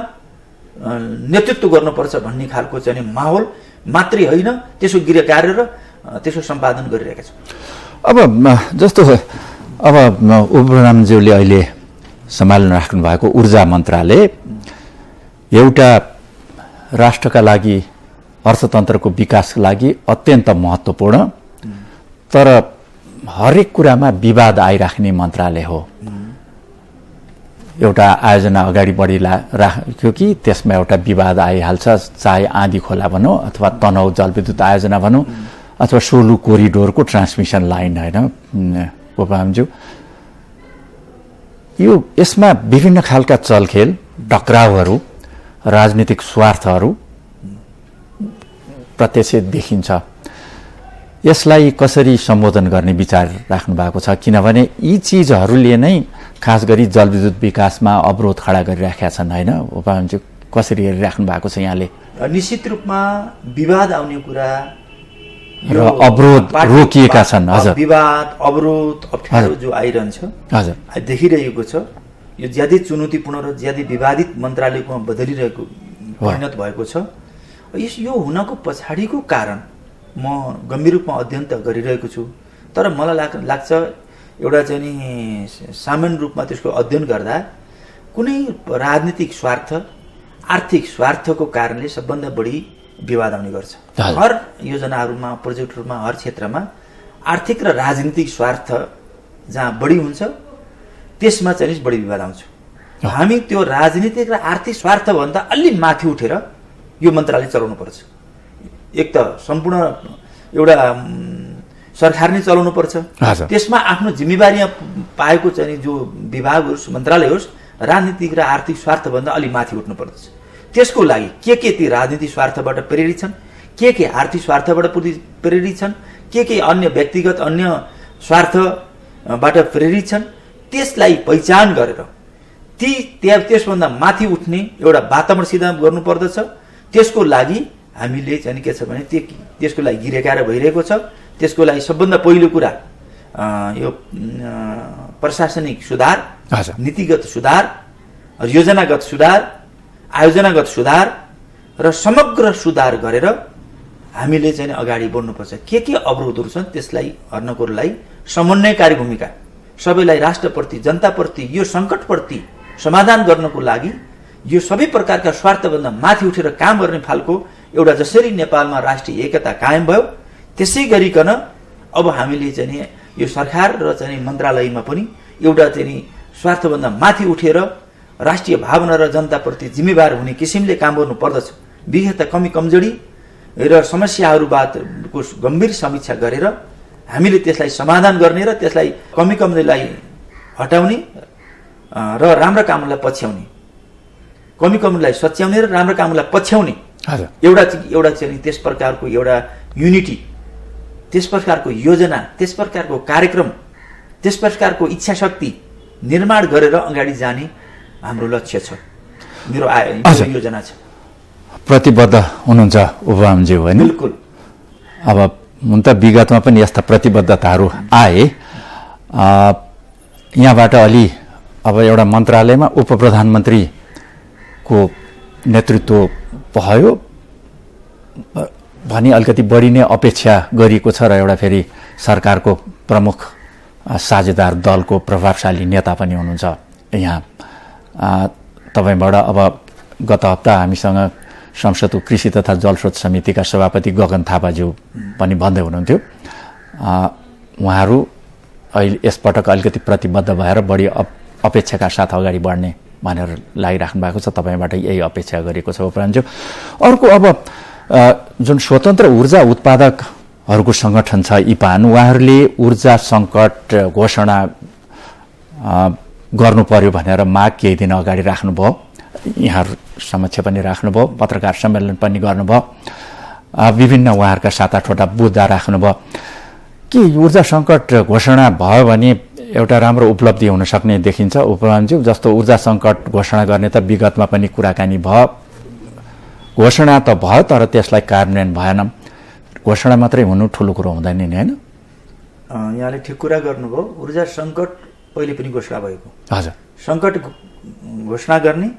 [SPEAKER 3] नेतृत्व गर्नुपर्छ भन्ने खालको चाहिँ माहौल मात्रै होइन, त्यसको गृह कार्य र त्यसको सम्पादन गरिरहेका छौँ।
[SPEAKER 4] अब जस्तो अब उब्रामज्यूले अहिले सम्हाल्न राख्नु भएको ऊर्जा मन्त्रालय एउटा राष्ट्रका लागि अर्थतन्त्रको विकासका लागि अत्यन्त महत्त्वपूर्ण तर हरेक कुरामा विवाद आइराख्ने मन्त्रालय हो। एउटा आयोजना अगाडि राख्यो कि त्यसमा एउटा विवाद आइहाल्छ, चाहे आँधी खोला भनौँ अथवा तनहुँ जलविद्युत आयोजना भनौँ अथवा सोलु कोरिडोरको ट्रान्समिसन लाइन होइन गोपालज्यू, यो यसमा विभिन्न खालका चलखेल, टक्राउहरू, राजनीतिक स्वार्थहरू प्रत्यक्ष देखिन्छ। यसलाई कसरी सम्बोधन गर्ने विचार राख्नु भएको छ? किनभने यी चिजहरूले नै खास गरी जलविद्युत विकासमा अवरोध खडा गरिराखेका छन् होइन उपाध्यक्ष, कसरी हेरिराख्नु भएको छ यहाँले?
[SPEAKER 3] निश्चित रूपमा विवाद आउने कुरा
[SPEAKER 4] र अवरोध रोकिएका छन्। हजुर,
[SPEAKER 3] विवाद अवरोध अप्ठ्यारो जो आइरहन्छ
[SPEAKER 4] हजुर
[SPEAKER 3] देखिरहेको छ। यो ज्यादै चुनौतीपूर्ण र ज्यादै विवादित मन्त्रालयको बदलिरहेको परिणत भएको छ। यो हुनको पछाडिको कारण म गम्भीर रूपमा अध्ययन त गरिरहेको छु, तर मलाई लाग्छ एउटा चाहिँ नि सामान्य रूपमा त्यसको अध्ययन गर्दा कुनै राजनीतिक स्वार्थ, आर्थिक स्वार्थको कारणले सबभन्दा बढी विवाद आउने गर्छ। हर योजनाहरूमा, प्रोजेक्टहरूमा, हर क्षेत्रमा आर्थिक र राजनीतिक स्वार्थ जहाँ बढी हुन्छ त्यसमा चाहिँ बढी विवाद आउँछ। हामी त्यो राजनीतिक र आर्थिक स्वार्थभन्दा अलि माथि उठेर यो मन्त्रालय चलाउनु पर्छ। एक त सम्पूर्ण एउटा सरकार नै चलाउनु पर्छ, त्यसमा आफ्नो जिम्मेवारी पाएको चाहिँ जो विभाग होस्, मन्त्रालय होस्, राजनीतिक र आर्थिक स्वार्थभन्दा अलि माथि उठ्नु पर्दछ। त्यसको लागि के ती राजनीतिक स्वार्थबाट प्रेरित छन्, के आर्थिक स्वार्थबाट प्रेरित छन्, के अन्य व्यक्तिगत अन्य स्वार्थबाट प्रेरित छन्, त्यसलाई पहिचान गरेर त्यसभन्दा माथि उठ्ने एउटा वातावरण सिर्जना गर्नुपर्दछ। त्यसको लागि हामीले चाहिँ के छ भने त्यसको लागि गिरेकाएर भइरहेको छ। त्यसको लागि सबभन्दा पहिलो कुरा यो प्रशासनिक सुधार, नीतिगत सुधार, योजनागत सुधार, आयोजनागत सुधार र समग्र सुधार गरेर हामीले चाहिँ अगाडि बढ्नुपर्छ। के अवरोधहरू छन् त्यसलाई हर्नको लागि समन्वयकारी भूमिका, सबैलाई राष्ट्रप्रति, जनताप्रति, यो सङ्कटप्रति समाधान गर्नको लागि यो सबै प्रकारका स्वार्थभन्दा माथि उठेर काम गर्ने खालको एउटा जसरी नेपालमा राष्ट्रिय एकता कायम भयो त्यसै गरिकन अब हामीले चाहिँ यो सरकार र चाहिँ मन्त्रालयमा पनि एउटा चाहिँ स्वार्थभन्दा माथि उठेर राष्ट्रिय भावना र जनताप्रति जिम्मेवार हुने किसिमले काम गर्नु पर्दछ। विगतका कमी कमजोरी र समस्याहरूबाटको गम्भीर समीक्षा गरेर हामीले त्यसलाई समाधान गर्ने र त्यसलाई कमी कमजोरीलाई हटाउने र राम्रो कामलाई पछ्याउने, कमी कमजोरीलाई सच्याउने र राम्रो कामलाई पछ्याउने एउटा चाहिँ त्यस प्रकारको एउटा युनिटी, त्यस प्रकारको योजना, त्यस प्रकारको कार्यक्रम, त्यस प्रकारको इच्छा शक्ति निर्माण गरेर अगाडि जाने हाम्रो लक्ष्य छ, मेरो योजना छ।
[SPEAKER 4] प्रतिबद्ध हुनुहुन्छ उपमहामन्त्री होइन?
[SPEAKER 3] बिल्कुल।
[SPEAKER 4] अब हुन त विगतमा पनि यस्ता प्रतिबद्धताहरू आए। यहाँबाट अलि अब एउटा मन्त्रालयमा उप प्रधानमन्त्रीको नेतृत्व भयो भनी अलिकति बढी नै अपेक्षा गरिएको छ र एउटा फेरि सरकारको प्रमुख साझेदार दलको प्रभावशाली नेता पनि हुनुहुन्छ यहाँ। तपाईँबाट अब गत हप्ता हामीसँग संसदको कृषि तथा जलस्रोत समितिका सभापति गगन थापाज्यू पनि भन्दै हुनुहुन्थ्यो उहाँहरू अहिले यसपटक अलिकति प्रतिबद्ध भएर बढी अपेक्षाका साथ अगाडि बढ्ने भनेर लागिराख्नु भएको छ। तपाईँबाट यही अपेक्षा गरेको छ उपराज्यज्यू। अर्को अब जुन स्वतन्त्र ऊर्जा उत्पादकहरूको सङ्गठन छ इपान, उहाँहरूले ऊर्जा सङ्कट घोषणा गर्नु पर्यो भनेर माग केही दिन अगाडि राख्नुभयो, यहाँहरू समक्ष पनि राख्नुभयो, पत्रकार सम्मेलन पनि गर्नुभयो, विभिन्न उहाँहरूका 7-8वटा बुदा राख्नुभयो। के ऊर्जा सङ्कट घोषणा भयो भने एउटा राम्रो उपलब्धि हुन सक्ने देखिन्छ उपमहामन्त्री? जस्तो ऊर्जा सङ्कट घोषणा गर्ने त विगतमा पनि कुराकानी भयो, घोषणा त भयो तर त्यसलाई कार्यान्वयन भएन। घोषणा मात्रै हुनु ठुलो कुरो हुँदैन नि, होइन?
[SPEAKER 3] यहाँले ठिक कुरा गर्नुभयो। ऊर्जा सङ्कट पहिले पनि घोषणा भएको।
[SPEAKER 4] हजुर।
[SPEAKER 3] सङ्कट घोषणा गर्ने,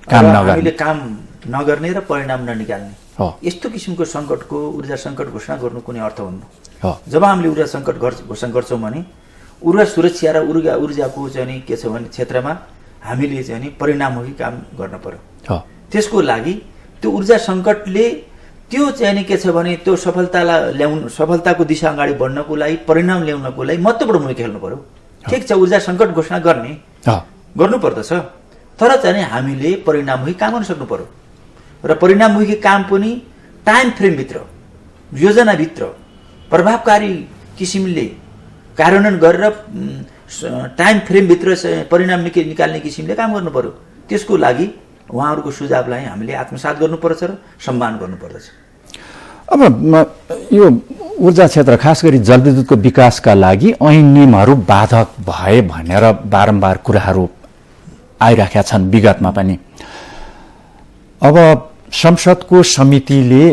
[SPEAKER 3] हामीले काम नगर्ने र परिणाम ननिकाल्ने, यस्तो किसिमको सङ्कटको ऊर्जा सङ्कट घोषणा गर्नु कुनै अर्थ हुन्न। जब हामीले ऊर्जा सङ्कट घोषणा गर्छौँ भने ऊर्जा सुरक्षा र ऊर्जाको चाहिँ के छ भने क्षेत्रमा हामीले चाहिँ परिणाममुखी काम गर्न पर्यो। त्यसको लागि त्यो ऊर्जा सङ्कटले त्यो चाहिँ के छ भने त्यो सफलताको दिशा अगाडि बढ्नको लागि, परिणाम ल्याउनको लागि महत्त्वपूर्ण भूमिका खेल्नु पर्यो। ठिक छ, ऊर्जा सङ्कट घोषणा गर्नुपर्दछ, तर चाहिँ हामीले परिणाममुखी काम गर्न सक्नु पर्यो र परिणाममुखी काम पनि टाइम फ्रेमभित्र, योजनाभित्र प्रभावकारी किसिमले कार्यान्वयन गरेर टाइम फ्रेमभित्र परिणाम निकाल्ने किसिमले काम गर्नु पर्यो। त्यसको लागि उहाँहरूको सुझावलाई हामीले आत्मसात गर्नुपर्छ र सम्मान गर्नुपर्दछ।
[SPEAKER 4] अब यो ऊर्जा क्षेत्र खास गरी जलविद्युतको विकासका लागि ऐन नियमहरू बाधक भए भनेर बारम्बार कुराहरू आइराखेका छन् विगतमा पनि। अब संसदको समितिले,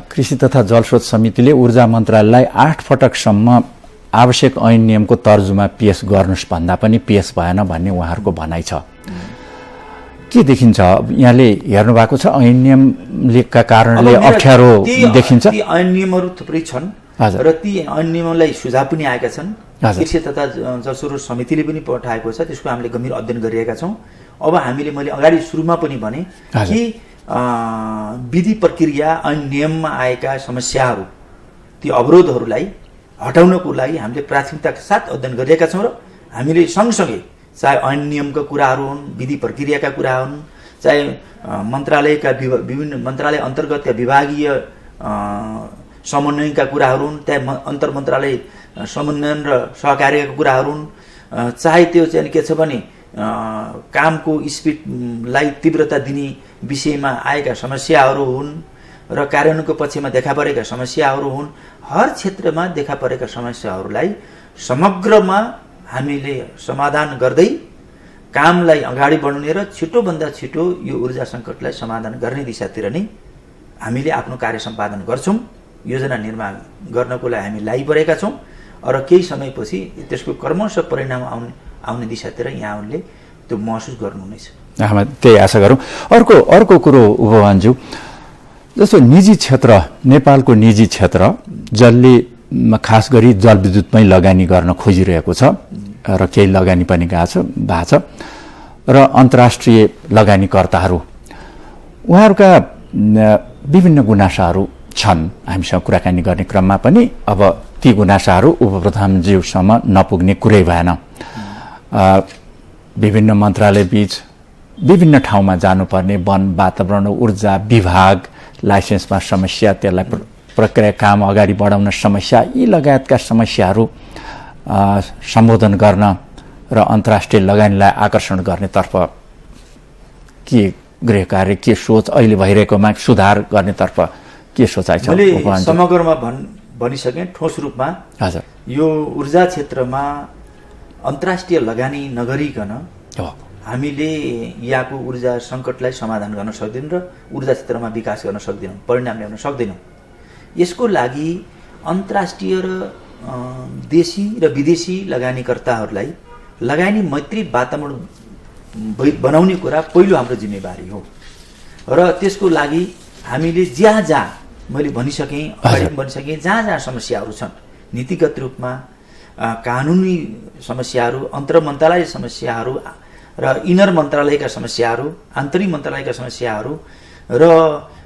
[SPEAKER 4] कृषि तथा जलस्रोत समितिले ऊर्जा मन्त्रालयलाई 8 पटकसम्म आवश्यक ऐन नियमको तर्जुमा पेश गर्नुहोस् भन्दा पनि पेश भएन भन्ने उहाँहरूको भनाइ छ। के देखिन्छ? यहाँले हेर्नु भएको छ ऐन नियमका कारणले अप्ठ्यारो देखिन्छ?
[SPEAKER 3] ती ऐन नियमहरू थुप्रै छन् र ती ऐन नियमलाई सुझाव पनि आएका छन्। कृषि तथा जलस्रोत समितिले पनि पठाएको छ, त्यसको हामीले गम्भीर अध्ययन गरिरहेका छौँ। अब मैले अगाडि सुरुमा पनि भने कि विधि प्रक्रिया ऐन नियममा आएका समस्याहरू, ती अवरोधहरूलाई हटाउनको लागि हामीले प्राथमिकताका साथ अध्ययन गरिरहेका छौँ र हामीले सँगसँगै चाहे ऐन नियमका कुराहरू हुन्, विधि प्रक्रियाका कुरा हुन्, चाहे मन्त्रालयका विभिन्न मन्त्रालय अन्तर्गतका विभागीय समन्वयका कुराहरू हुन्, त्यहाँ अन्तर मन्त्रालय समन्वयन र सहकार्यका कुराहरू हुन्, चाहे त्यो चाहिँ के छ भने कामको स्पिडलाई तीव्रता दिने विषयमा आएका समस्याहरू हुन् र कार्यान्वयनको पक्षमा देखा परेका समस्याहरू हुन्। हर क्षेत्रमा देखा परेका समस्याहरूलाई समग्रमा हामीले समाधान गर्दै कामलाई अगाडि बढाउने र छिटोभन्दा छिटो यो ऊर्जा सङ्कटलाई समाधान गर्ने दिशातिर नै हामीले आफ्नो कार्य सम्पादन गर्छौँ, योजना निर्माण गर्नको लागि हामी लागिपरेका छौँ र केही समयपछि त्यसको क्रमशः परिणाम आउने दिशातिर यहाँहरूले त्यो महसुस गर्नुहुनेछ।
[SPEAKER 4] हामी त्यही आशा गरौँ। अर्को कुरो उपभवनज्यू, जस्तो निजी क्षेत्र, नेपालको निजी क्षेत्र जसले खास गरी जलविद्युतमै लगानी गर्न खोजिरहेको छ र केही लगानी पनि भएको छ र अन्तर्राष्ट्रिय लगानीकर्ताहरू, उहाँहरूका विभिन्न गुनासाहरू छन्। हामीसँग कुराकानी गर्ने क्रममा पनि अब ती गुनासाहरू उपप्रधानज्यूसम्म नपुग्ने कुरै भएन। विभिन्न मन्त्रालय बीच विभिन्न ठाउँमा जानुपर्ने, वन, वातावरण, ऊर्जा विभाग, लाइसेन्समा समस्या, त्यसलाई प्रक्रिया काम अगाडि बढाउन समस्या, यी लगायतका समस्याहरू सम्बोधन गर्न र अन्तर्राष्ट्रिय लगानीलाई आकर्षण गर्नेतर्फ के गृह कार्य, के सोच, अहिले भइरहेकोमा सुधार गर्नेतर्फ के सोचाइ छ?
[SPEAKER 3] मैले समग्रमा भनिसकेँ ठोस रूपमा।
[SPEAKER 4] हजुर,
[SPEAKER 3] यो ऊर्जा क्षेत्रमा अन्तर्राष्ट्रिय लगानी नगरिकन हामीले यहाँको ऊर्जा सङ्कटलाई समाधान गर्न सक्दैनौँ र ऊर्जा क्षेत्रमा विकास गर्न सक्दैनौँ, परिणाम ल्याउन सक्दैनौँ। यसको लागि अन्तर्राष्ट्रिय र देशी र विदेशी लगानीकर्ताहरूलाई लगानी मैत्री वातावरण बनाउने कुरा पहिलो हाम्रो जिम्मेवारी हो र त्यसको लागि हामीले जहाँ मैले भनिसकेँ, अगाडि पनि भनिसकेँ, जहाँ समस्याहरू छन्, नीतिगत रूपमा कानुनी समस्याहरू, अन्तर मन्त्रालय समस्याहरू र इनर मन्त्रालयका समस्याहरू, आन्तरिक मन्त्रालयका समस्याहरू र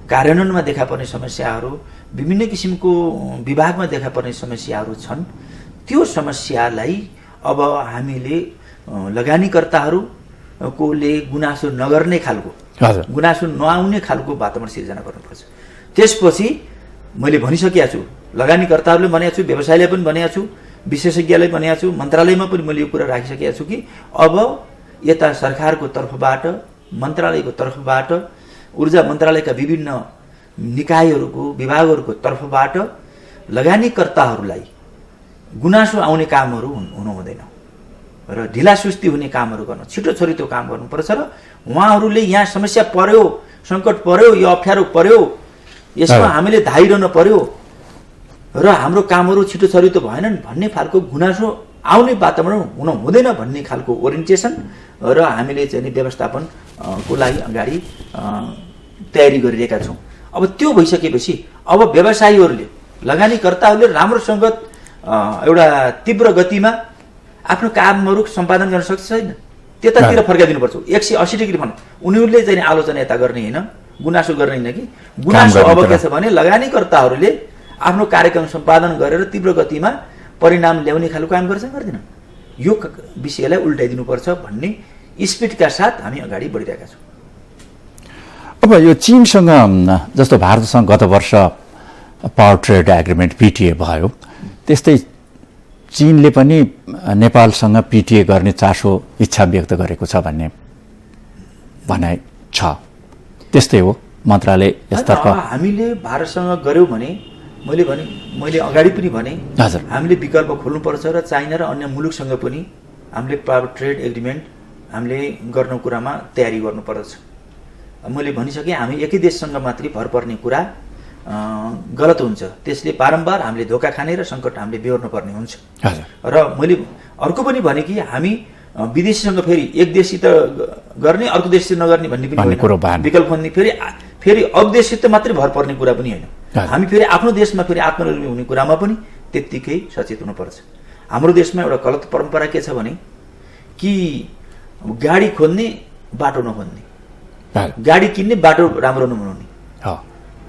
[SPEAKER 3] कार्यान्वयनमा देखा पर्ने समस्याहरू, विभिन्न किसिमको विभागमा देखा पर्ने समस्याहरू छन्। त्यो समस्यालाई अब हामीले लगानीकर्ताहरूकोले गुनासो नगर्ने खालको, गुनासो नआउने खालको वातावरण सिर्जना गर्नुपर्छ। त्यसपछि मैले भनिसकेको छु, लगानीकर्ताहरूले भनेको छु, व्यवसायले पनि भनेको छु, विशेषज्ञलाई भनेको छु, मन्त्रालयमा पनि मैले यो कुरा राखिसकेको छु कि अब यता सरकारको तर्फबाट, मन्त्रालयको तर्फबाट, ऊर्जा मन्त्रालयका विभिन्न निकायहरूको, विभागहरूको तर्फबाट लगानीकर्ताहरूलाई गुनासो आउने कामहरू हुनु हुँदैन र ढिलासुस्ती हुने कामहरू गर्न, छिटो छरितो काम गर्नुपर्छ र उहाँहरूले यहाँ समस्या पर्यो, सङ्कट पर्यो, यो अप्ठ्यारो पर्यो, यसमा हामीले धाइरहन पर्यो र हाम्रो कामहरू छिटो छरितो भएनन् भन्ने खालको गुनासो आउने वातावरण हुन हुँदैन भन्ने खालको ओरिएन्टेसन र हामीले चाहिँ व्यवस्थापन को लागि अगाडि तयारी गरिरहेका छौँ। अब त्यो भइसकेपछि अब व्यवसायीहरूले, लगानीकर्ताहरूले राम्रोसँग एउटा तीव्र गतिमा आफ्नो कामहरू सम्पादन गर्न सक्छ छैन, त्यतातिर फर्काइदिनुपर्छ। 180 डिग्री भनौँ, उनीहरूले चाहिँ आलोचना यता गर्ने होइन, गुनासो गर्ने होइन कि गुनासो अब के छ भने लगानीकर्ताहरूले आफ्नो कार्यक्रम सम्पादन गरेर तीव्र गतिमा परिणाम ल्याउने खालको काम गर्छ गर्दैन, यो विषयलाई उल्टाइदिनुपर्छ भन्ने स्पिडका साथ हामी अगाडि बढिरहेका छौँ।
[SPEAKER 4] अब यो चीनसँग, जस्तो भारतसँग गत वर्ष पावर ट्रेड एग्रिमेन्ट पिटिए भयो, त्यस्तै चीनले पनि नेपालसँग पिटिए गर्ने चासो, इच्छा व्यक्त गरेको छ भन्ने भनाइ छ। त्यस्तै हो मन्त्रालय यसतर्फ?
[SPEAKER 3] हामीले भारतसँग गऱ्यौँ भने मैले अगाडि पनि भने हामीले विकल्प खोल्नुपर्छ र चाइना र अन्य मुलुकसँग पनि हामीले पावर ट्रेड एग्रिमेन्ट हामीले गर्न कुरामा तयारी गर्नुपर्दछ। मैले भनिसकेँ, हामी एकै देशसँग मात्रै भर पर्ने कुरा गलत हुन्छ, त्यसले बारम्बार हामीले धोका खाने र सङ्कट हामीले बेहोर्नु पर्ने हुन्छ। र मैले अर्को पनि भने कि हामी विदेशीसँग फेरि एक देशसित गर्ने अर्को देशसित नगर्ने भन्ने पनि विकल्प भन्ने फेरि अरू देशसित मात्रै भर पर्ने कुरा पनि होइन। हामी फेरि आफ्नो देशमा फेरि आत्मनिर्भर हुने कुरामा पनि त्यत्तिकै सचेत हुनुपर्छ। हाम्रो देशमा एउटा गलत परम्परा के छ भने कि गाडी खोज्ने बाटो नखोज्ने, गाडी किन्ने बाटो राम्रो नबनाउने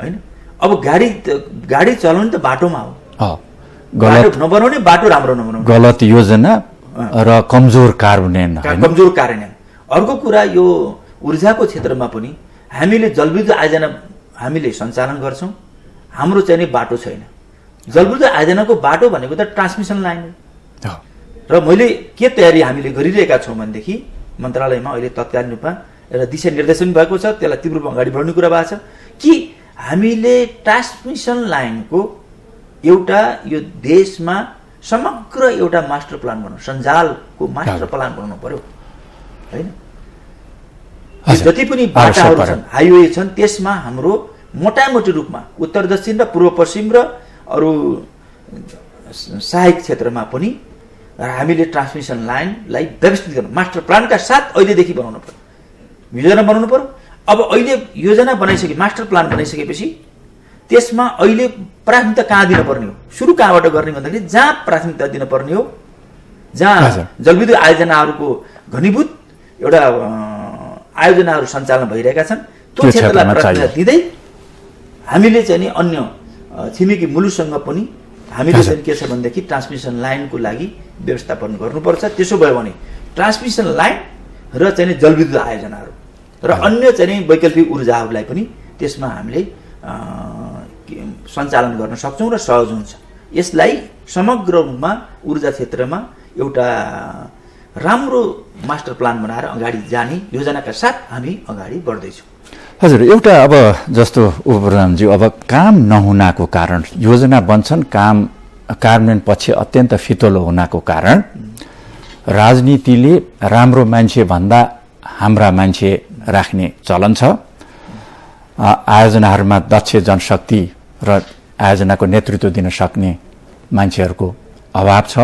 [SPEAKER 3] होइन। अब गाडी चलाउने त बाटोमा हो, बाटो नबनाउने, बाटो राम्रो नबनाउने,
[SPEAKER 4] गलत योजना र कमजोर कार्यान्वयन।
[SPEAKER 3] अर्को कुरा, यो ऊर्जाको क्षेत्रमा पनि हामीले जलविद्युत आयोजना हामीले सञ्चालन गर्छौँ, हाम्रो चाहिँ बाटो छैन। जलविद्युत आयोजनाको बाटो भनेको त ट्रान्समिसन लाइन हो। र मैले के तयारी हामीले गरिरहेका छौँ भनेदेखि मन्त्रालयमा अहिले तत्कालीन रूपमा एउटा दिशानिर्देशन भएको छ, त्यसलाई तीव्र रूपमा अगाडि बढ्ने कुरा भएको छ कि हामीले ट्रान्समिसन लाइनको एउटा यो देशमा समग्र एउटा मास्टर प्लान बनाउनु, सञ्जालको मास्टर प्लान बनाउनु पर्यो होइन। जति पनि बाटाहरू छन्, हाइवे छन्, त्यसमा हाम्रो मोटामोटी रूपमा उत्तर दक्षिण र पूर्व पश्चिम र अरू सहायक क्षेत्रमा पनि हामीले ट्रान्समिसन लाइनलाई व्यवस्थित गर्नु मास्टर प्लानका साथ अहिलेदेखि बनाउनु पर्यो, योजना बनाउनु पर्यो। अब अहिले योजना बनाइसके मास्टर प्लान बनाइसकेपछि त्यसमा अहिले प्राथमिकता कहाँ दिनुपर्ने हो, सुरु कहाँबाट गर्ने भन्दाखेरि जहाँ प्राथमिकता दिनुपर्ने हो, जहाँ जलविद्युत आयोजनाहरूको घनीभूत एउटा आयोजनाहरू सञ्चालन भइरहेका छन् त्यो क्षेत्रलाई प्राथमिकता दिँदै हामीले चाहिँ नि अन्य छिमेकी मुलुकसँग पनि हामीले चाहिँ के छ भनेदेखि ट्रान्समिसन लाइनको लागि व्यवस्थापन गर्नुपर्छ। त्यसो भयो भने ट्रान्समिसन लाइन र चाहिँ जलविद्युत आयोजनाहरू र अन्य चाहिँ वैकल्पिक ऊर्जाहरूलाई पनि त्यसमा हामीले सञ्चालन गर्न सक्छौँ र सहज हुन्छ। यसलाई समग्र रूपमा ऊर्जा क्षेत्रमा एउटा राम्रो मास्टर प्लान बनाएर अगाडि जाने योजनाका साथ हामी अगाडि बढ्दैछौँ।
[SPEAKER 4] हजुर, एउटा अब जस्तो उपप्रधानजी अब काम नहुनाको कारण योजना बन्छन्, काम कार्यान्वयन पछि अत्यन्त फितलो हुनाको कारण राजनीतिले राम्रो मान्छे भन्दा हाम्रा मान्छे राख्ने चलन छ। आयोजनाहरूमा दक्ष जनशक्ति र आयोजनाको नेतृत्व दिन सक्ने मान्छेहरूको अभाव छ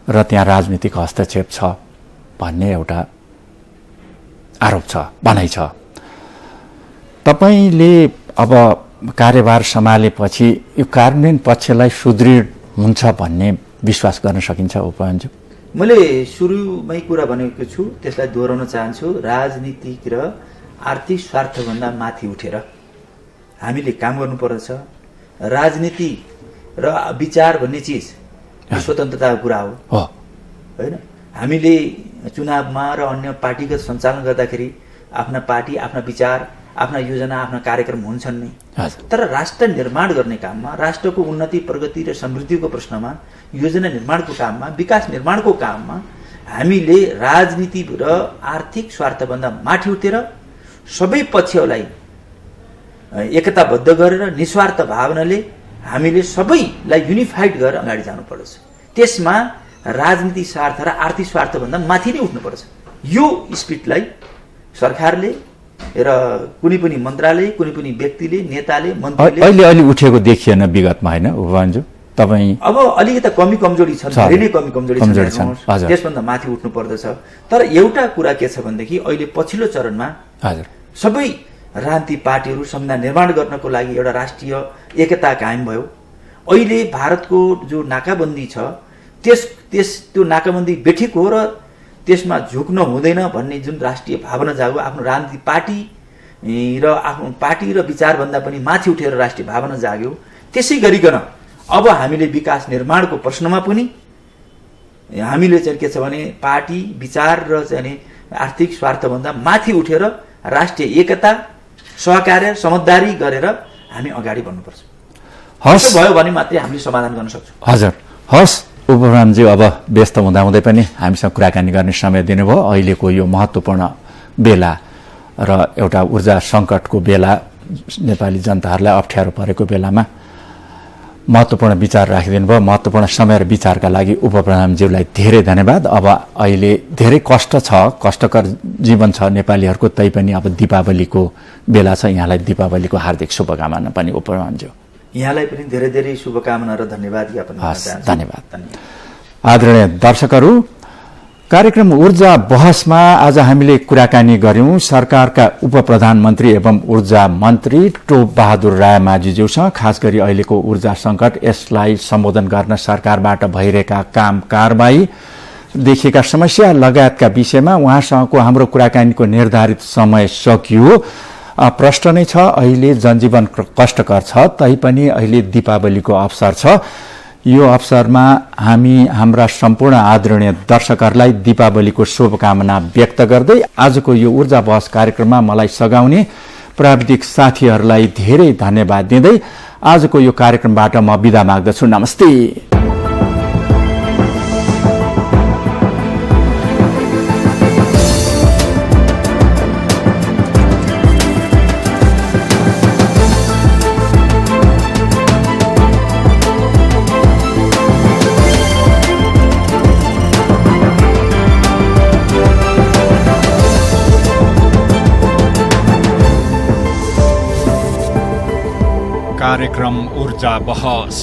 [SPEAKER 4] र त्यहाँ राजनीतिक हस्तक्षेप छ भन्ने एउटा आरोप छ, भनाइ छ। तपाईले अब कार्यभार सम्हालेपछि यो कार्यान्वयन पक्षलाई सुदृढ हुन्छ भन्ने विश्वास गर्न सकिन्छ उपप्रधानज्यू?
[SPEAKER 3] मैले सुरुमै कुरा भनेको छु, त्यसलाई दोहोऱ्याउन चाहन्छु। राजनीतिक र आर्थिक स्वार्थभन्दा माथि उठेर हामीले काम गर्नुपर्दछ। राजनीति र विचार भन्ने चिज स्वतन्त्रताको कुरा हो होइन। हामीले चुनावमा र अन्य पार्टीगत सञ्चालन गर्दाखेरि आफ्ना पार्टी, आफ्ना विचार, आफ्ना योजना, आफ्ना कार्यक्रम हुन्छन् नै, तर राष्ट्र निर्माण गर्ने काममा, राष्ट्रको उन्नति, प्रगति र समृद्धिको प्रश्नमा, योजना निर्माणको काममा, विकास निर्माणको काममा हामीले राजनीति र आर्थिक स्वार्थभन्दा माथि उठेर सबै पक्षलाई एकताबद्ध गरेर निस्वार्थ भावनाले हामीले सबैलाई युनिफाइड गरेर अगाडि जानुपर्दछ। त्यसमा राजनीतिक स्वार्थ र आर्थिक स्वार्थभन्दा माथि नै उठ्नुपर्छ। यो स्पिरिटलाई सरकारले र कुनै पनि मन्त्रालय, कुनै पनि व्यक्तिले, नेताले, मन्त्रीले
[SPEAKER 4] अहिले उठेको देखिएन विगतमा होइन उपप्रधानज्यू? तपाईँ
[SPEAKER 3] अब अलिकति कमी कमजोरी छ, धेरै नै कमी कमजोरी छ, त्यसभन्दा माथि उठ्नु पर्दछ। तर एउटा कुरा के छ भनेदेखि अहिले पछिल्लो चरणमा सबै राजनीतिक पार्टीहरू संविधान निर्माण गर्नको लागि एउटा राष्ट्रिय एकता कायम भयो। अहिले भारतको जो नाकाबन्दी छ त्यो नाकाबन्दी बेठिक हो र त्यसमा झुक्न हुँदैन भन्ने जुन राष्ट्रिय भावना जाग्यो, आफ्नो राजनीतिक पार्टी र विचारभन्दा पनि माथि उठेर राष्ट्रिय भावना जाग्यो। त्यसै गरिकन अब हामीले विकास निर्माणको प्रश्नमा पनि हामीले चाहिँ के छ भने पार्टी, विचार र चाहिँ आर्थिक स्वार्थभन्दा माथि उठेर राष्ट्रिय एकता, सहकार्य, समझदारी गरेर हामी अगाडि बढ्नुपर्छ। हस् भयो भने मात्रै हामीले समाधान गर्न सक्छौँ।
[SPEAKER 4] हजुर, हस् उपप्रधानज्यू, अब व्यस्त हुँदाहुँदै पनि हामीसँग कुराकानी गर्ने समय दिनुभयो। अहिलेको यो महत्त्वपूर्ण बेला र एउटा ऊर्जा सङ्कटको बेला, नेपाली जनताहरूलाई अप्ठ्यारो परेको बेलामा महत्त्वपूर्ण विचार राखिदिनु भयो। महत्त्वपूर्ण समय र विचारका लागि उपप्रधानज्यूलाई धेरै धन्यवाद। अब अहिले धेरै कष्ट छ, कष्टकर जीवन छ नेपालीहरूको, तैपनि अब दीपावलीको बेला छ। यहाँलाई दीपावलीको हार्दिक शुभकामना पनि उपप्रधानज्यू।
[SPEAKER 3] यहाँलाई पनि धेरै धेरै शुभकामना र धन्यवाद ज्ञापन गर्न चाहन्छु।
[SPEAKER 4] धन्यवाद। आदरणीय दर्शकहरू, कार्यक्रम ऊर्जा बहसमा आज हामीले कुराकानी गर्यौं सरकारका उपप्रधानमन्त्री एवं ऊर्जा मन्त्री टोप बहादुर रायमाझीज्यूसँग। खास गरी अहिलेको ऊर्जा संकट, यसलाई सम्बोधन गर्न सरकारबाट भइरहेका काम कारबाही, देखिएका समस्या लगायतका विषयमा उहाँसँगको हाम्रो कुराकानीको निर्धारित समय सकियो। प्रश्न नै छ, अहिले जनजीवन कष्टकर छ, तैपनि अहिले दीपावलीको अवसर छ। यो अवसरमा हामी हाम्रा सम्पूर्ण आदरणीय दर्शकहरूलाई दीपावलीको शुभकामना व्यक्त गर्दै आजको यो ऊर्जा बहस कार्यक्रममा मलाई सघाउने प्राविधिक साथीहरूलाई धेरै धन्यवाद दिँदै आजको यो कार्यक्रमबाट म बिदा माग्दछु। नमस्ते।
[SPEAKER 1] कार्यक्रम ऊर्जा बहस।